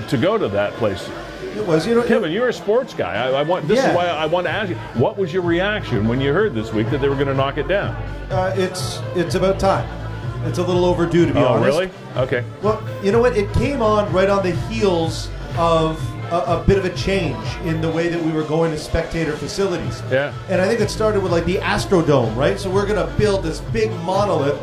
to go to that place. It was, Kevin, you're a sports guy. This is why I want to ask you, what was your reaction when you heard this week that they were going to knock it down? It's about time. It's a little overdue, to be honest. Oh, really? Okay. Well, you know what? It came on right on the heels of a bit of a change in the way that we were going to spectator facilities. Yeah. And I think it started with like the Astrodome, right? So we're going to build this big monolith,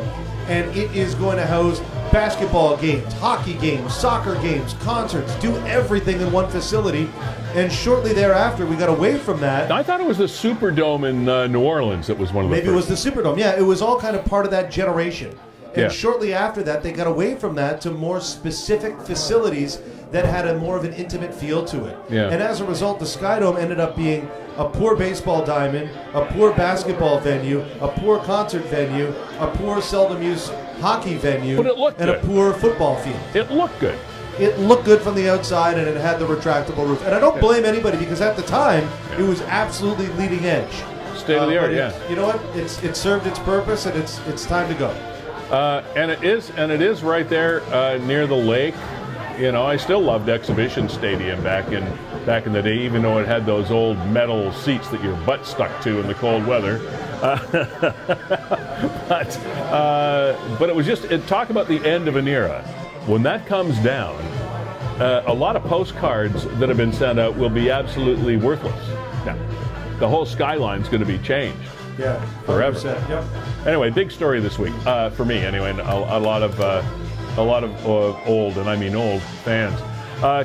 and it is going to house basketball games, hockey games, soccer games, concerts, do everything in one facility. And shortly thereafter, we got away from that. I thought it was the Superdome in New Orleans that was one of the Maybe first. It was the Superdome. Yeah, it was all kind of part of that generation. And shortly after that, they got away from that to more specific facilities that had a more of an intimate feel to it. Yeah. And as a result, the Sky Dome ended up being a poor baseball diamond, a poor basketball venue, a poor concert venue, a poor seldom used hockey venue, but it looked and good. A poor football field. It looked good. It looked good from the outside, and it had the retractable roof. And I don't blame anybody, because at the time, it was absolutely leading edge. State of the art, yeah. You know what? It served its purpose, and it's time to go. And it is right there near the lake. You know, I still loved Exhibition Stadium back in the day, even though it had those old metal seats that your butt stuck to in the cold weather. But it was just talk about the end of an era. When that comes down, a lot of postcards that have been sent out will be absolutely worthless. Now, the whole skyline's going to be changed. Yeah, forever. Yep. Anyway, big story this week for me. Anyway, a lot of old, and I mean old, fans.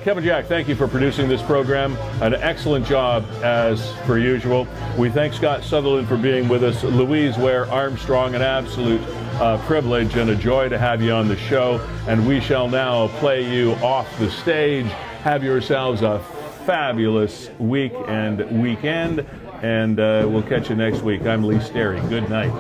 Kevin Jack, thank you for producing this program. An excellent job as per usual. We thank Scott Sutherland for being with us. Louise Ware-Armstrong, an absolute privilege and a joy to have you on the show. And we shall now play you off the stage Have yourselves a fabulous week and weekend, and we'll catch you next week. I'm Lee Sterry. Good night.